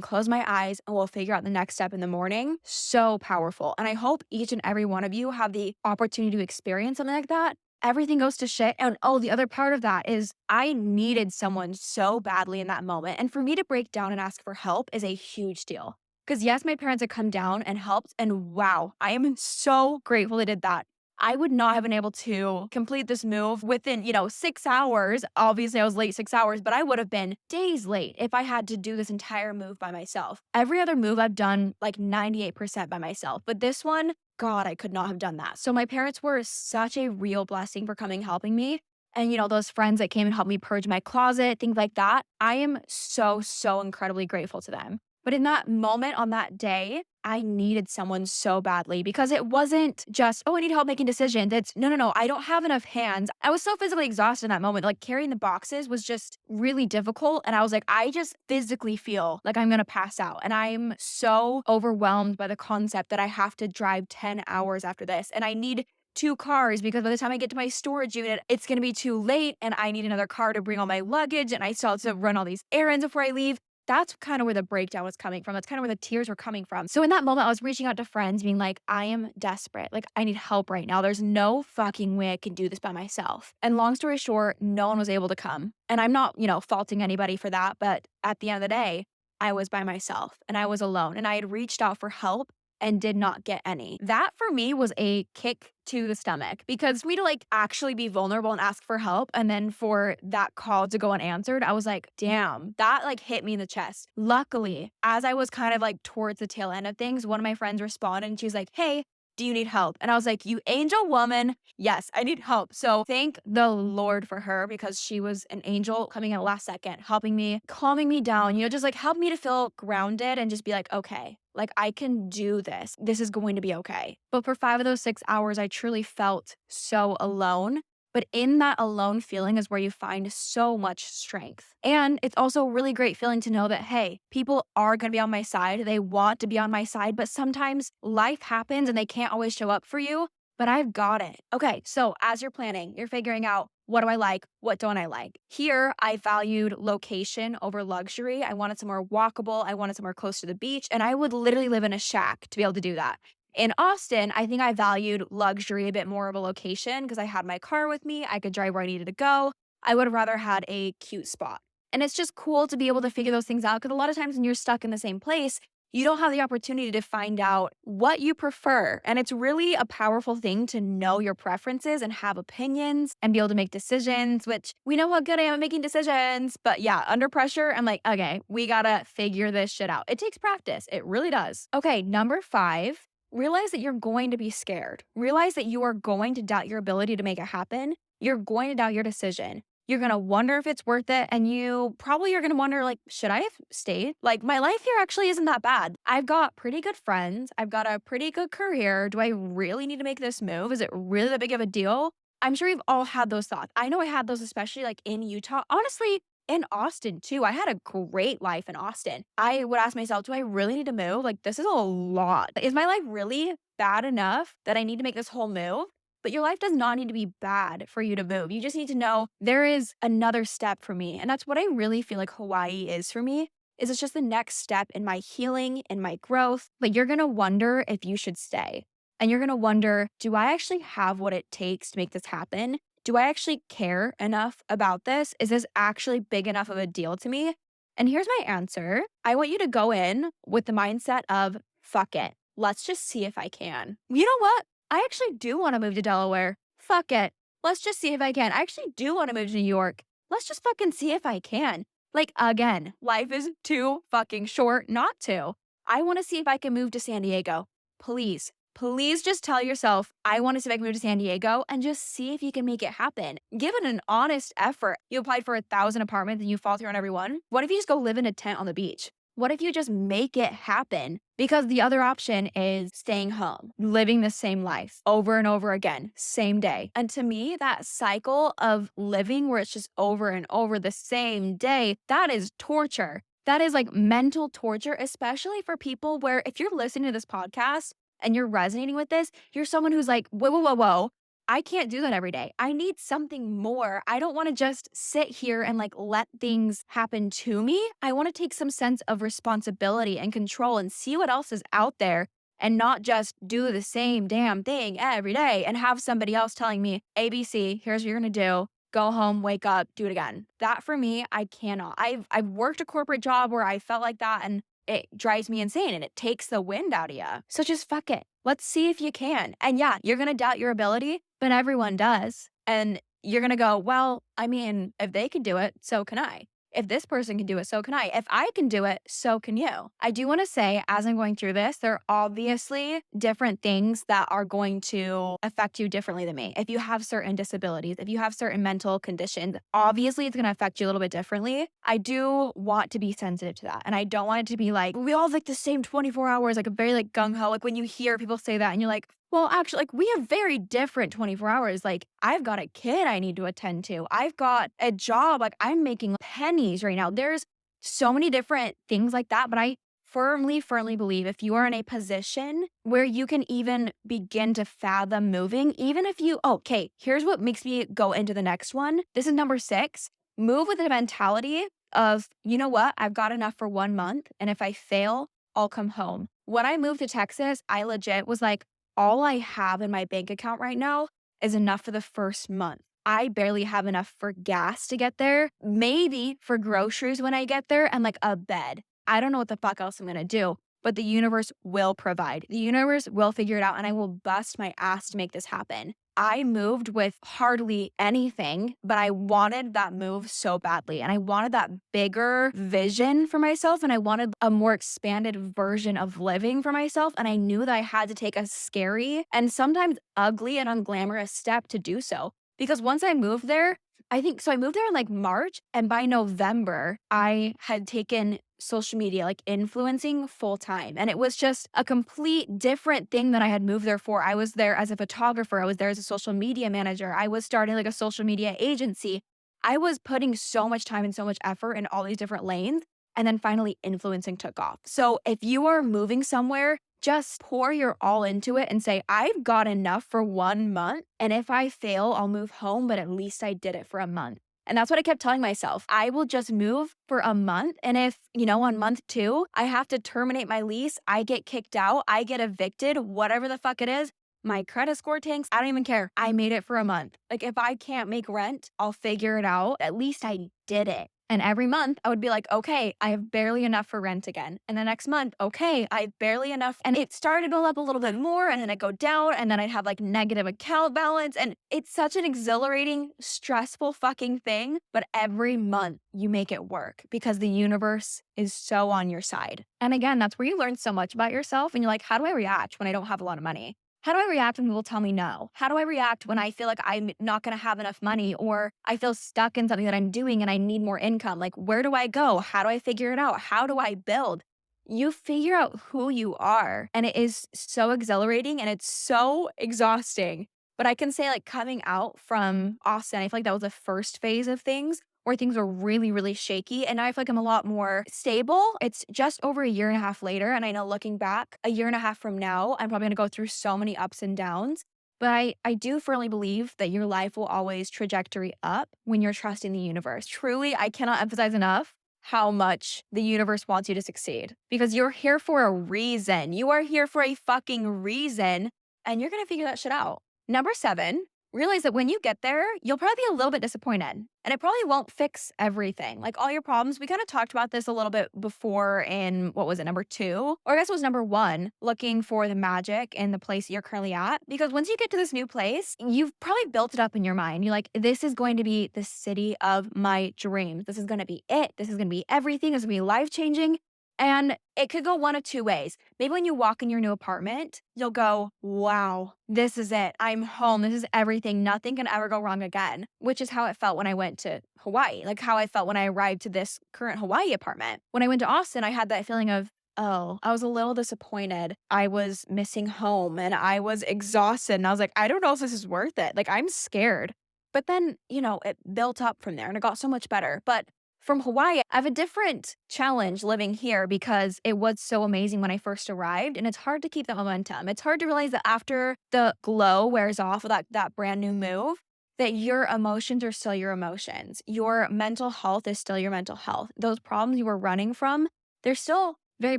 [SPEAKER 1] close my eyes and we'll figure out the next step in the morning. So powerful. And I hope each and every one of you have the opportunity to experience something like that. Everything goes to shit. And oh, the other part of that is I needed someone so badly in that moment. And for me to break down and ask for help is a huge deal. Because yes, my parents had come down and helped. And wow, I am so grateful they did that. I would not have been able to complete this move within, 6 hours. Obviously, I was late 6 hours, but I would have been days late if I had to do this entire move by myself. Every other move I've done like 98% by myself, but this one, God, I could not have done that. So my parents were such a real blessing for coming helping me. And, those friends that came and helped me purge my closet, things like that. I am so, so incredibly grateful to them. But in that moment on that day, I needed someone so badly because it wasn't just, oh, I need help making decisions. It's no, I don't have enough hands. I was so physically exhausted in that moment. Like carrying the boxes was just really difficult. And I was like, I just physically feel like I'm going to pass out. And I'm so overwhelmed by the concept that I have to drive 10 hours after this. And I need 2 cars because by the time I get to my storage unit, it's going to be too late. And I need another car to bring all my luggage. And I still have to run all these errands before I leave. That's kind of where the breakdown was coming from. That's kind of where the tears were coming from. So in that moment, I was reaching out to friends, being like, I am desperate. Like, I need help right now. There's no fucking way I can do this by myself. And long story short, no one was able to come. And I'm not, faulting anybody for that. But at the end of the day, I was by myself and I was alone and I had reached out for help and did not get any. That for me was a kick to the stomach because for me to like actually be vulnerable and ask for help and then for that call to go unanswered, I was like, damn, that like hit me in the chest. Luckily, as I was kind of like towards the tail end of things, one of my friends responded and she was like, hey, do you need help? And I was like, you angel woman. Yes, I need help. So thank the Lord for her because she was an angel coming at last second, helping me, calming me down, just like help me to feel grounded and just be like, okay, like I can do this. This is going to be okay. But for 5 of those 6 hours, I truly felt so alone. But in that alone feeling is where you find so much strength. And it's also a really great feeling to know that, hey, people are going to be on my side. They want to be on my side, but sometimes life happens and they can't always show up for you. But I've got it. Okay, so as you're planning, you're figuring out what do I like? What don't I like? Here, I valued location over luxury. I wanted somewhere walkable. I wanted somewhere close to the beach. And I would literally live in a shack to be able to do that. In Austin, I think I valued luxury a bit more of a location because I had my car with me. I could drive where I needed to go. I would have rather had a cute spot. And it's just cool to be able to figure those things out because a lot of times when you're stuck in the same place, you don't have the opportunity to find out what you prefer. And it's really a powerful thing to know your preferences and have opinions and be able to make decisions, which we know how good I am at making decisions. But yeah, under pressure, I'm like, okay, we gotta figure this shit out. It takes practice. It really does. Okay, number 5. Realize that you're going to be scared. Realize that you are going to doubt your ability to make it happen. You're going to doubt your decision. You're going to wonder if it's worth it. And you probably are going to wonder, like, should I have stayed? Like, my life here actually isn't that bad. I've got pretty good friends. I've got a pretty good career. Do I really need to make this move? Is it really that big of a deal? I'm sure we've all had those thoughts. I know I had those, especially like in Utah. Honestly, in Austin too. I had a great life in Austin. I would ask myself, do I really need to move? Like, this is a lot. Is my life really bad enough that I need to make this whole move? But your life does not need to be bad for you to move. You just need to know there is another step for me. And that's what I really feel like Hawaii is for me. Is it's just the next step in my healing, in my growth. But you're going to wonder if you should stay. And you're going to wonder, do I actually have what it takes to make this happen? Do I actually care enough about this? Is this actually big enough of a deal to me? And here's my answer. I want you to go in with the mindset of, fuck it. Let's just see if I can. You know what? I actually do want to move to Delaware. Fuck it. Let's just see if I can. I actually do want to move to New York. Let's just fucking see if I can. Like, again, life is too fucking short not to. I want to see if I can move to San Diego. Please, please just tell yourself, I want to see if I can move to San Diego and just see if you can make it happen. Give it an honest effort. You applied for 1,000 apartments and you fall through on every one. What if you just go live in a tent on the beach? What if you just make it happen? Because the other option is staying home, living the same life over and over again, same day. And to me, that cycle of living where it's just over and over the same day, that is torture. That is like mental torture, especially for people where if you're listening to this podcast and you're resonating with this, you're someone who's like, whoa, whoa, whoa, whoa. I can't do that every day. I need something more. I don't want to just sit here and like let things happen to me. I want to take some sense of responsibility and control and see what else is out there and not just do the same damn thing every day and have somebody else telling me, ABC, here's what you're going to do. Go home, wake up, do it again. That for me, I cannot. I've worked a corporate job where I felt like that and it drives me insane and it takes the wind out of you. So just fuck it. Let's see if you can. And yeah, you're going to doubt your ability, but everyone does. And you're going to go, well, I mean, if they can do it, so can I. If this person can do it, so can I. If I can do it, so can you. I do want to say, as I'm going through this, there are obviously different things that are going to affect you differently than me. If you have certain disabilities, if you have certain mental conditions, obviously it's going to affect you a little bit differently. I do want to be sensitive to that. And I don't want it to be like, we all have like the same 24 hours, like a very like gung-ho. Like when you hear people say that and you're like, well, actually, like we have very different 24 hours. Like I've got a kid I need to attend to. I've got a job. Like I'm making pennies right now. There's so many different things like that. But I firmly believe if you are in a position where you can even begin to fathom moving, even if you, okay, here's what makes me go into the next one. This is number 6. Move with the mentality of, you know what? I've got enough for 1 month. And if I fail, I'll come home. When I moved to Texas, I legit was like, all I have in my bank account right now is enough for the first month. I barely have enough for gas to get there, maybe for groceries when I get there, and like a bed. I don't know what the fuck else I'm gonna do, but the universe will provide. The universe will figure it out, and I will bust my ass to make this happen. I moved with hardly anything, but I wanted that move so badly. And I wanted that bigger vision for myself. And I wanted a more expanded version of living for myself. And I knew that I had to take a scary and sometimes ugly and unglamorous step to do so. Because once I moved there, I moved there in like March. And by November, I had taken social media, like influencing full time. And it was just a complete different thing that I had moved there for. I was there as a photographer. I was there as a social media manager. I was starting like a social media agency. I was putting so much time and so much effort in all these different lanes. And then finally influencing took off. So if you are moving somewhere, just pour your all into it and say, I've got enough for 1 month. And if I fail, I'll move home, but at least I did it for a month. And that's what I kept telling myself. I will just move for a month. And if, on month 2, I have to terminate my lease, I get kicked out, I get evicted, whatever the fuck it is, my credit score tanks, I don't even care. I made it for a month. Like if I can't make rent, I'll figure it out. At least I did it. And every month I would be like, okay, I have barely enough for rent again. And the next month, okay, I have barely enough. And it started to go up a little bit more and then it go down and then I'd have like negative account balance. And it's such an exhilarating, stressful fucking thing. But every month you make it work because the universe is so on your side. And again, that's where you learn so much about yourself. And you're like, how do I react when I don't have a lot of money? How do I react when people tell me no? How do I react when I feel like I'm not going to have enough money or I feel stuck in something that I'm doing and I need more income? Like, where do I go? How do I figure it out? How do I build? You figure out who you are, and it is so exhilarating and it's so exhausting. But I can say, like, coming out from Austin, I feel like that was the first phase of things where things were really, really shaky. And now I feel like I'm a lot more stable. It's just over a year and a half later. And I know looking back, a year and a half from now, I'm probably going to go through so many ups and downs. But I do firmly believe that your life will always trajectory up when you're trusting the universe. Truly, I cannot emphasize enough how much the universe wants you to succeed because you're here for a reason. You are here for a fucking reason, and you're going to figure that shit out. Number 7, realize that when you get there, you'll probably be a little bit disappointed and it probably won't fix everything. Like all your problems, we kind of talked about this a little bit before in what was it, number 2? Or I guess it was number 1, looking for the magic in the place you're currently at. Because once you get to this new place, you've probably built it up in your mind. You're like, this is going to be the city of my dreams. This is going to be it. This is going to be everything. This is going to be life changing. And it could go one of 2 ways. Maybe when you walk in your new apartment, you'll go, wow, this is it. I'm home. This is everything. Nothing can ever go wrong again, which is how it felt when I went to Hawaii, like how I felt when I arrived to this current Hawaii apartment. When I went to Austin, I had that feeling of, oh, I was a little disappointed. I was missing home and I was exhausted. And I was like, I don't know if this is worth it. Like, I'm scared. But then, it built up from there and it got so much better. But from Hawaii, I have a different challenge living here because it was so amazing when I first arrived. And it's hard to keep that momentum. It's hard to realize that after the glow wears off of that brand new move, that your emotions are still your emotions. Your mental health is still your mental health. Those problems you were running from, they're still very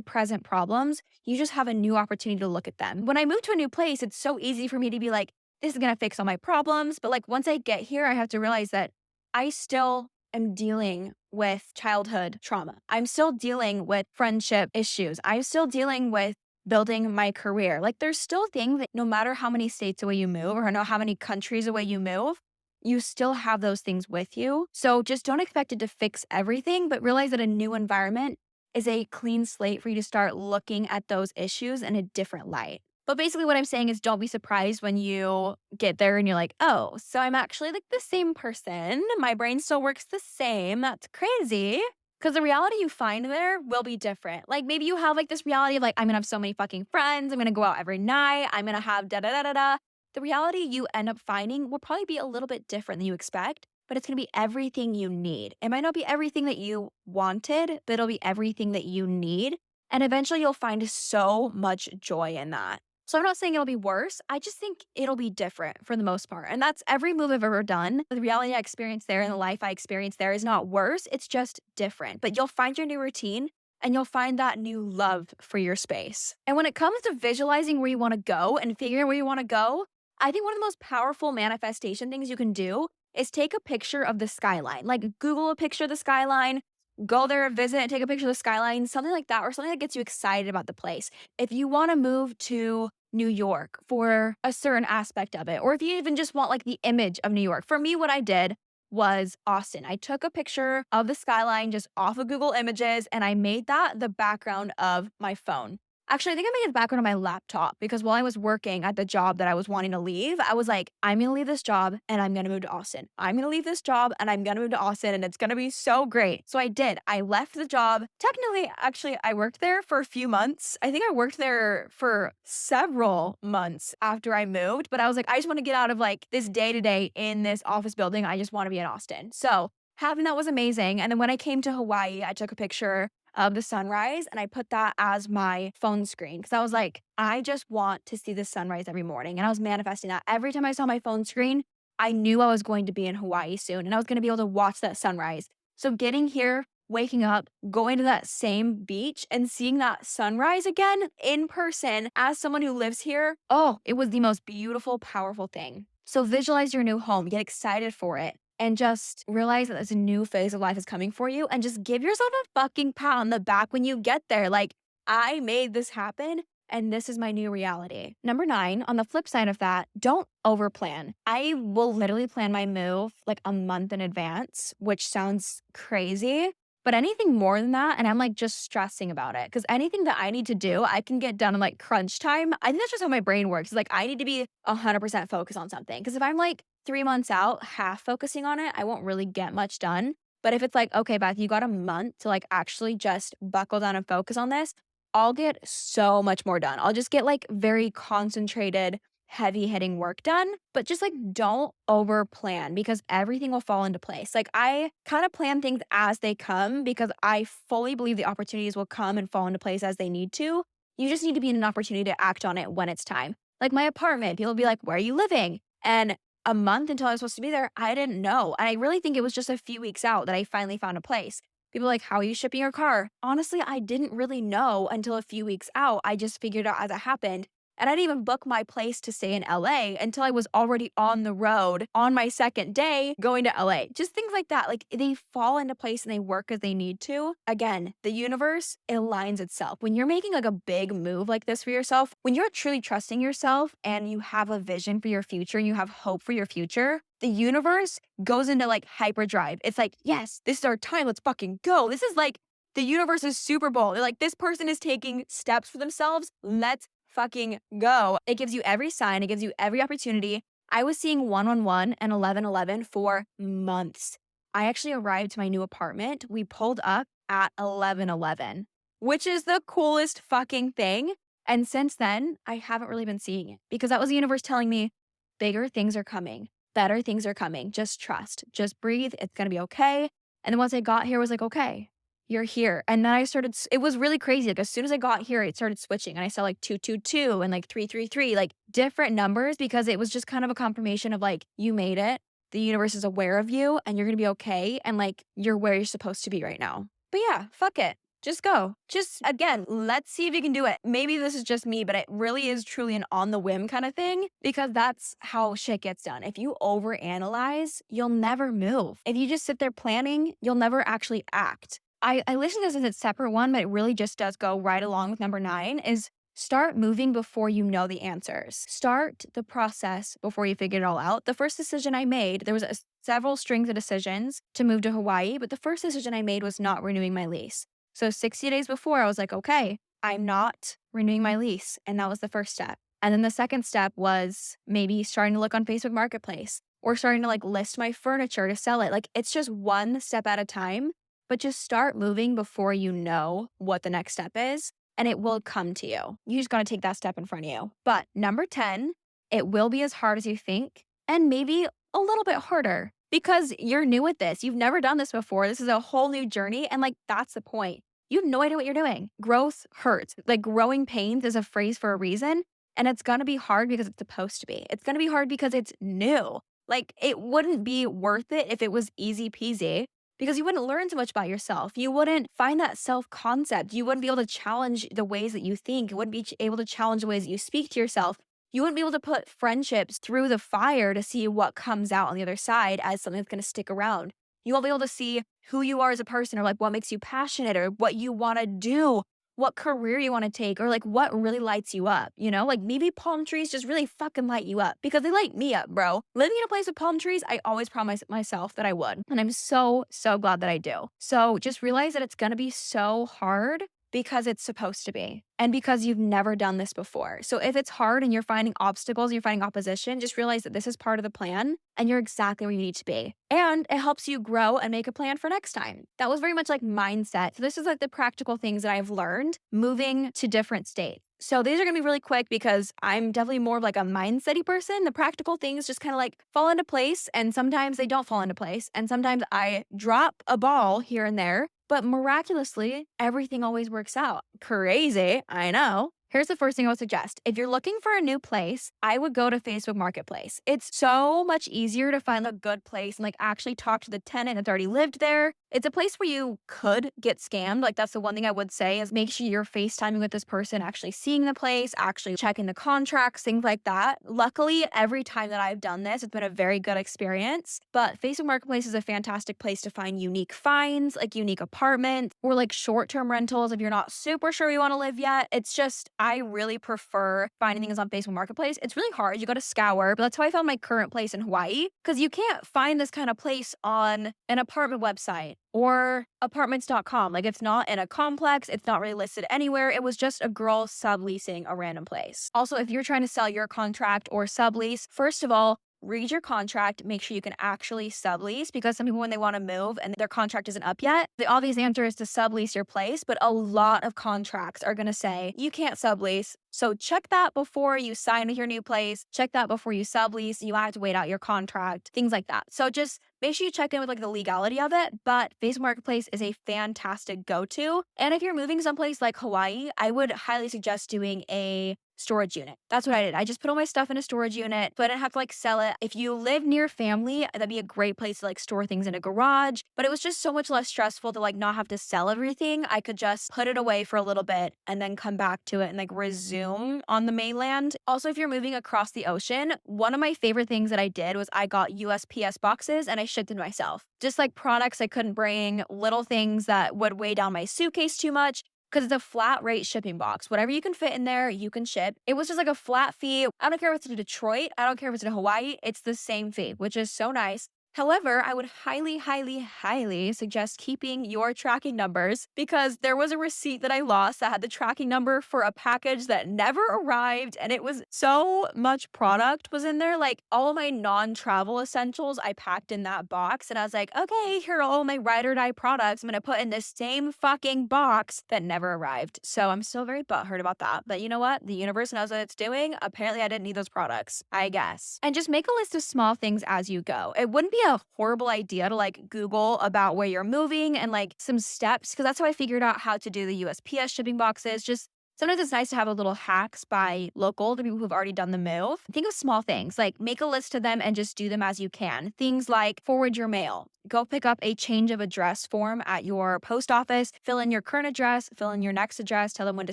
[SPEAKER 1] present problems. You just have a new opportunity to look at them. When I move to a new place, it's so easy for me to be like, this is going to fix all my problems. But like once I get here, I have to realize that I still am dealing with childhood trauma. I'm still dealing with friendship issues. I'm still dealing with building my career. Like there's still things that no matter how many states away you move or how many countries away you move, you still have those things with you. So just don't expect it to fix everything, but realize that a new environment is a clean slate for you to start looking at those issues in a different light. But basically what I'm saying is don't be surprised when you get there and you're like, oh, so I'm actually like the same person. My brain still works the same. That's crazy. Because the reality you find there will be different. Like maybe you have like this reality of like, I'm going to have so many fucking friends. I'm going to go out every night. I'm going to have da da da da da. The reality you end up finding will probably be a little bit different than you expect, but it's going to be everything you need. It might not be everything that you wanted, but it'll be everything that you need. And eventually you'll find so much joy in that. So I'm not saying it'll be worse. I just think it'll be different for the most part. And that's every move I've ever done. The reality I experienced there and the life I experienced there is not worse. It's just different. But you'll find your new routine and you'll find that new love for your space. And when it comes to visualizing where you want to go and figuring where you want to go, I think one of the most powerful manifestation things you can do is take a picture of the skyline. Like Google a picture of the skyline, go there, visit, and take a picture of the skyline, something like that, or something that gets you excited about the place. If you want to move to New York for a certain aspect of it, or if you even just want like the image of New York. For me, what I did was Austin. I took a picture of the skyline just off of Google Images and I made that the background of my phone. Actually, I think I made it the background of my laptop because while I was working at the job that I was wanting to leave, I was like, I'm going to leave this job and I'm going to move to Austin. I'm going to leave this job and I'm going to move to Austin and it's going to be so great. So I did. I left the job. Technically, actually, I worked there for a few months. I think I worked there for several months after I moved, but I was like, I just want to get out of like this day to day in this office building. I just want to be in Austin. So having that was amazing. And then when I came to Hawaii, I took a picture of the sunrise and I put that as my phone screen because I was like, I just want to see the sunrise every morning. And I was manifesting that. Every time I saw my phone screen, I knew I was going to be in Hawaii soon and I was going to be able to watch that sunrise. So getting here, waking up, going to that same beach and seeing that sunrise again in person as someone who lives here, oh, it was the most beautiful, powerful thing. So visualize your new home, get excited for it. And just realize that there's a new phase of life is coming for you and just give yourself a fucking pat on the back when you get there. Like, I made this happen and this is my new reality. Number 9, on the flip side of that, don't overplan. I will literally plan my move like a month in advance, which sounds crazy. But anything more than that, and I'm like just stressing about it because anything that I need to do, I can get done in like crunch time. I think that's just how my brain works. It's like I need to be 100% focused on something because if I'm like 3 months out, half focusing on it, I won't really get much done. But if it's like, okay, Beth, you got a month to like actually just buckle down and focus on this, I'll get so much more done. I'll just get like very concentrated heavy hitting work done, but just like don't over plan because everything will fall into place. Like I kind of plan things as they come because I fully believe the opportunities will come and fall into place as they need to. You just need to be in an opportunity to act on it when it's time. Like my apartment, people would be like, where are you living? And a month until I was supposed to be there, I didn't know. And I really think it was just a few weeks out that I finally found a place. People are like, how are you shipping your car? Honestly, I didn't really know until a few weeks out. I just figured out as it happened. And I didn't even book my place to stay in LA until I was already on the road on my second day going to LA. Just things like that. Like they fall into place and they work as they need to. Again, the universe, it aligns itself. When you're making like a big move like this for yourself, when you're truly trusting yourself and you have a vision for your future and you have hope for your future, the universe goes into like hyperdrive. It's like, yes, this is our time. Let's fucking go. This is like the universe's Super Bowl. They're like, this person is taking steps for themselves. Let's fucking go. It gives you every sign. It gives you every opportunity. I was seeing 111 and 1111 for months. I actually arrived to my new apartment. We pulled up at 1111, which is the coolest fucking thing. And since then, I haven't really been seeing it because that was the universe telling me bigger things are coming. Better things are coming. Just trust. Just breathe. It's going to be okay. And then once I got here, I was like, okay, you're here. And then I started, it was really crazy. Like as soon as I got here, it started switching and I saw like 222 and like 333, like different numbers because it was just kind of a confirmation of like, you made it. The universe is aware of you and you're going to be okay. And like, you're where you're supposed to be right now. But yeah, fuck it. Just go. Just again, let's see if you can do it. Maybe this is just me, but it really is truly an on the whim kind of thing because that's how shit gets done. If you overanalyze, you'll never move. If you just sit there planning, you'll never actually act. I listened to this as a separate one, but it really just does go right along with number 9 is start moving before you know the answers. Start the process before you figure it all out. The first decision I made, there was several strings of decisions to move to Hawaii, but the first decision I made was not renewing my lease. So 60 days before, I was like, okay, I'm not renewing my lease. And that was the first step. And then the second step was maybe starting to look on Facebook Marketplace or starting to like list my furniture to sell it. Like it's just one step at a time, but just start moving before you know what the next step is. And it will come to you. You just got to take that step in front of you. But number 10, it will be as hard as you think and maybe a little bit harder. Because you're new at this. You've never done this before. This is a whole new journey. And like, that's the point. You have no idea what you're doing. Growth hurts. Like growing pains is a phrase for a reason. And it's going to be hard because it's supposed to be. It's going to be hard because it's new. Like it wouldn't be worth it if it was easy peasy because you wouldn't learn so much about yourself. You wouldn't find that self-concept. You wouldn't be able to challenge the ways that you think. You wouldn't be able to challenge the ways that you speak to yourself. You wouldn't be able to put friendships through the fire to see what comes out on the other side as something that's going to stick around. You won't be able to see who you are as a person or like what makes you passionate or what you want to do, what career you want to take or like what really lights you up, you know? Like maybe palm trees just really fucking light you up because they light me up, bro. Living in a place with palm trees, I always promised myself that I would. And I'm so glad that I do. So just realize that it's going to be so hard because it's supposed to be and because you've never done this before. So if it's hard and you're finding obstacles, you're finding opposition, just realize that this is part of the plan and you're exactly where you need to be. And it helps you grow and make a plan for next time. That was very much like mindset. So this is like the practical things that I've learned moving to different states. So these are going to be really quick because I'm definitely more of like a mindset-y person. The practical things just kind of like fall into place and sometimes they don't fall into place. And sometimes I drop a ball here and there. But miraculously, everything always works out. Crazy, I know. Here's the first thing I would suggest. If you're looking for a new place, I would go to Facebook Marketplace. It's so much easier to find a good place and like actually talk to the tenant that's already lived there. It's a place where you could get scammed. Like that's the one thing I would say is make sure you're FaceTiming with this person, actually seeing the place, actually checking the contracts, things like that. Luckily, every time that I've done this, it's been a very good experience. But Facebook Marketplace is a fantastic place to find unique finds, like unique apartments or like short-term rentals if you're not super sure you want to live yet. It's just, I really prefer finding things on Facebook Marketplace. It's really hard. You got to scour, but that's how I found my current place in Hawaii because you can't find this kind of place on an apartment website or apartments.com. Like it's not in a complex. It's not really listed anywhere. It was just a girl subleasing a random place. Also, if you're trying to sell your contract or sublease, first of all, read your contract, make sure you can actually sublease because some people, when they want to move and their contract isn't up yet, the obvious answer is to sublease your place, but a lot of contracts are going to say you can't sublease. So check that before you sign with your new place. Check that before you sublease. You have to wait out your contract, things like that. So just make sure you check in with like the legality of it. But Facebook Marketplace is a fantastic go-to. And if you're moving someplace like Hawaii, I would highly suggest doing a storage unit. That's what I did. I just put all my stuff in a storage unit, so I didn't have to like sell it. If you live near family, that'd be a great place to like store things in a garage. But it was just so much less stressful to like not have to sell everything. I could just put it away for a little bit and then come back to it and like resume on the mainland. Also, if you're moving across the ocean, one of my favorite things that I did was I got USPS boxes and I shipped them myself. Just like products I couldn't bring, little things that would weigh down my suitcase too much, because it's a flat rate shipping box. Whatever you can fit in there, you can ship. It was just like a flat fee. I don't care if it's in Detroit. I don't care if it's in Hawaii. It's the same fee, which is so nice. However, I would highly, highly, highly suggest keeping your tracking numbers, because there was a receipt that I lost that had the tracking number for a package that never arrived. And it was so much product was in there. Like all of my non-travel essentials I packed in that box. And I was like, okay, here are all my ride or die products I'm going to put in this same fucking box that never arrived. So I'm still very butthurt about that. But you know what? The universe knows what it's doing. Apparently I didn't need those products, I guess. And just make a list of small things as you go. It wouldn't be a horrible idea to like Google about where you're moving and like some steps, because that's how I figured out how to do the USPS shipping boxes. Just sometimes it's nice to have a little hacks by local, the people who've already done the move. Think of small things, like make a list of them and just do them as you can. Things like forward your mail. Go pick up a change of address form at your post office, fill in your current address, fill in your next address, tell them when to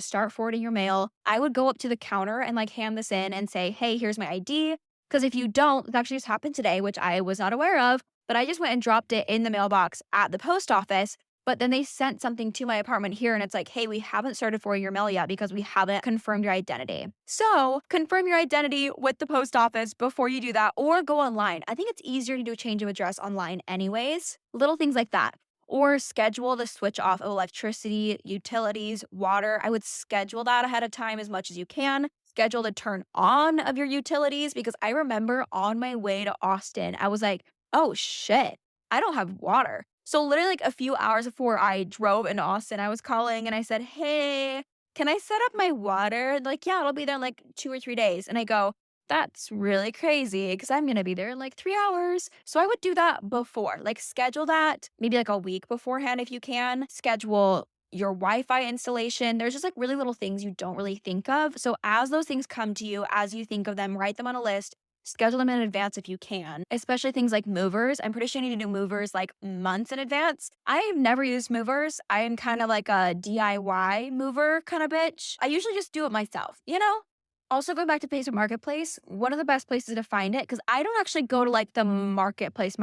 [SPEAKER 1] start forwarding your mail. I would go up to the counter and like hand this in and say, hey, here's my ID. Because if you don't, it actually just happened today, which I was not aware of, but I just went and dropped it in the mailbox at the post office. But then they sent something to my apartment here and it's like, hey, we haven't started forwarding your mail yet because we haven't confirmed your identity. So confirm your identity with the post office before you do that, or go online. I think it's easier to do a change of address online anyways. Little things like that. Or schedule the switch off of electricity, utilities, water. I would schedule that ahead of time as much as you can. Schedule the turn on of your utilities, because I remember on my way to Austin, I was like, oh shit, I don't have water. So literally like a few hours before I drove into Austin, I was calling and I said, hey, can I set up my water? They're like, yeah, it'll be there in like 2 or 3 days. And I go, that's really crazy because I'm going to be there in like 3 hours. So I would do that before, like schedule that maybe like a week beforehand if you can. Schedule your Wi-Fi installation. There's just like really little things you don't really think of. So as those things come to you, as you think of them, write them on a list. Schedule them in advance if you can, especially things like movers. I'm pretty sure you need to do movers like months in advance. I have never used movers. I am kind of like a DIY mover kind of bitch. I usually just do it myself, you know? Also, going back to Facebook Marketplace, one of the best places to find it, because I don't actually go to like the marketplace.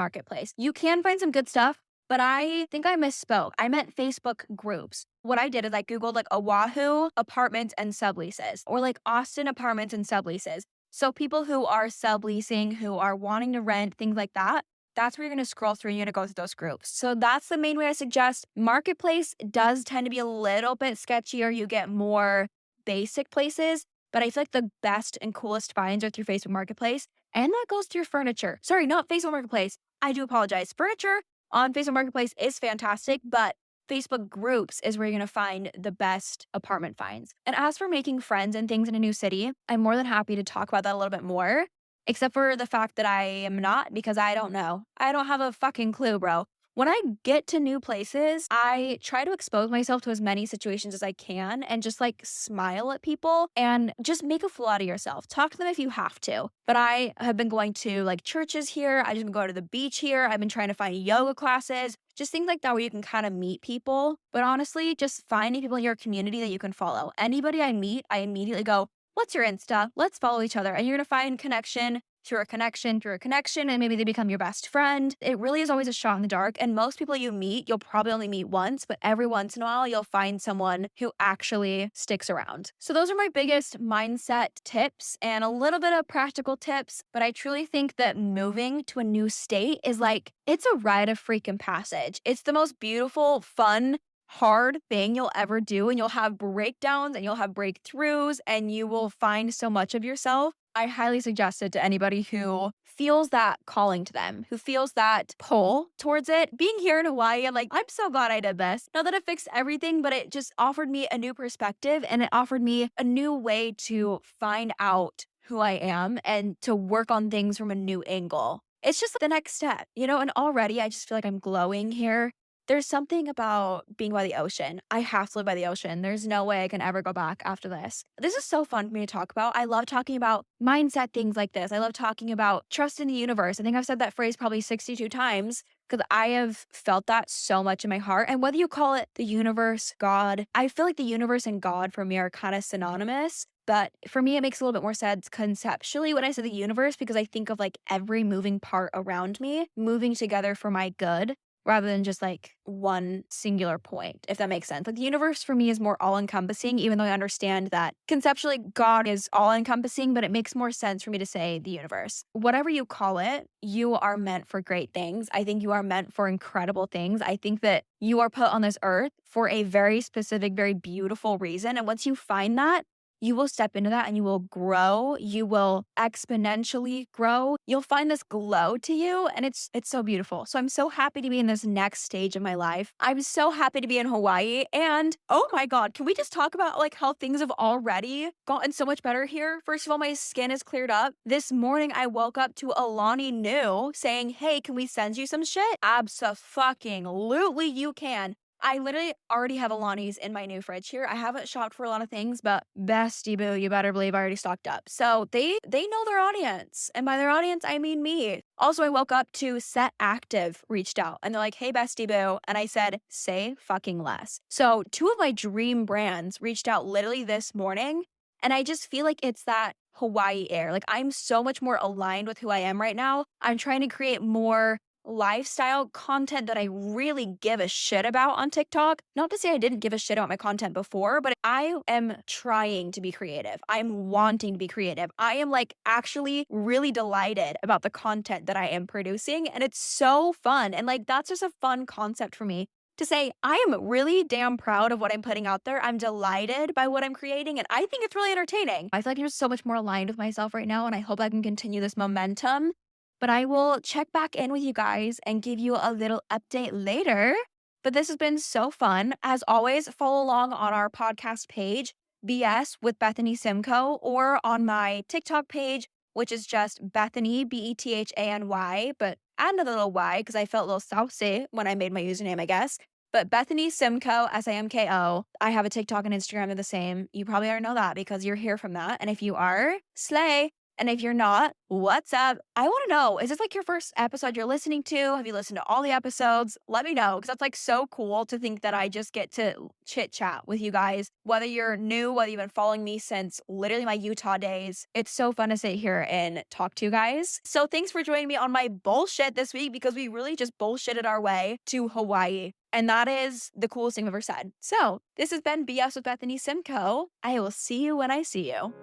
[SPEAKER 1] You can find some good stuff, but I think I misspoke. I meant Facebook groups. What I did is I Googled like Oahu apartments and subleases, or like Austin apartments and subleases. So people who are subleasing, who are wanting to rent, things like that, that's where you're going to scroll through and you're going to go through those groups. So that's the main way I suggest. Marketplace does tend to be a little bit sketchier. You get more basic places, but I feel like the best and coolest finds are through Facebook Marketplace. And that goes through furniture. Sorry, not Facebook Marketplace. I do apologize. Furniture on Facebook Marketplace is fantastic, but Facebook groups is where you're going to find the best apartment finds. And as for making friends and things in a new city, I'm more than happy to talk about that a little bit more, except for the fact that I am not, because I don't know. I don't have a fucking clue, bro. When I get to new places, I try to expose myself to as many situations as I can and just like smile at people and just make a fool out of yourself. Talk to them if you have to. But I have been going to like churches here. I just been going to the beach here. I've been trying to find yoga classes, just things like that where you can kind of meet people. But honestly, just finding people in your community that you can follow. Anybody I meet, I immediately go, what's your Insta? Let's follow each other. And you're going to find connection through a connection, and maybe they become your best friend. It really is always a shot in the dark. And most people you meet, you'll probably only meet once, but every once in a while, you'll find someone who actually sticks around. So those are my biggest mindset tips and a little bit of practical tips. But I truly think that moving to a new state is like, it's a rite of freaking passage. It's the most beautiful, fun, hard thing you'll ever do. And you'll have breakdowns and you'll have breakthroughs and you will find so much of yourself. I highly suggest it to anybody who feels that calling to them, who feels that pull towards it. Being here in Hawaii, I'm so glad I did this. Not that it fixed everything, but it just offered me a new perspective and it offered me a new way to find out who I am and to work on things from a new angle. It's just the next step, and already I just feel like I'm glowing here. There's something about being by the ocean. I have to live by the ocean. There's no way I can ever go back after this. This is so fun for me to talk about. I love talking about mindset things like this. I love talking about trust in the universe. I think I've said that phrase probably 62 times because I have felt that so much in my heart. And whether you call it the universe, God, I feel like the universe and God for me are kind of synonymous. But for me, it makes a little bit more sense conceptually when I say the universe because I think of like every moving part around me moving together for my good rather than just like one singular point, if that makes sense. Like the universe for me is more all encompassing, even though I understand that conceptually God is all encompassing, but it makes more sense for me to say the universe. Whatever you call it, you are meant for great things. I think you are meant for incredible things. I think that you are put on this earth for a very specific, very beautiful reason. And once you find that, you will step into that and you will grow. You will exponentially grow. You'll find this glow to you and it's so beautiful. So I'm so happy to be in this next stage of my life. I'm so happy to be in Hawaii and oh my god, can we just talk about like how things have already gotten so much better here? First of all, my skin is cleared up. This morning I woke up to Alani New saying, "Hey, can we send you some shit?" Abso-fucking-lutely you can. I literally already have Alani's in my new fridge here. I haven't shopped for a lot of things, but bestie boo, you better believe I already stocked up. So they know their audience. And by their audience, I mean me. Also, I woke up to Set Active reached out and they're like, "Hey, bestie boo." And I said, "Say fucking less." So two of my dream brands reached out literally this morning. And I just feel like it's that Hawaii air. Like I'm so much more aligned with who I am right now. I'm trying to create more lifestyle content that I really give a shit about on TikTok. Not to say I didn't give a shit about my content before, but I am trying to be creative. I'm wanting to be creative. I am like actually really delighted about the content that I am producing. And it's so fun. And like that's just a fun concept for me to say, I am really damn proud of what I'm putting out there. I'm delighted by what I'm creating. And I think it's really entertaining. I feel like I'm just so much more aligned with myself right now. And I hope I can continue this momentum, but I will check back in with you guys and give you a little update later. But this has been so fun. As always, follow along on our podcast page, BS with Bethany Simcoe, or on my TikTok page, which is just Bethany, Bethany, but add another little Y because I felt a little saucy when I made my username, I guess. But Bethany Simcoe, Simko. I have a TikTok and Instagram. They're the same. You probably already know that because you're here from that. And if you are, slay. And if you're not, what's up? I want to know, is this like your first episode you're listening to? Have you listened to all the episodes? Let me know because that's like so cool to think that I just get to chit chat with you guys. Whether you're new, whether you've been following me since literally my Utah days, it's so fun to sit here and talk to you guys. So thanks for joining me on my bullshit this week because we really just bullshitted our way to Hawaii. And that is the coolest thing I've ever said. So this has been BS with Bethany Simcoe. I will see you when I see you.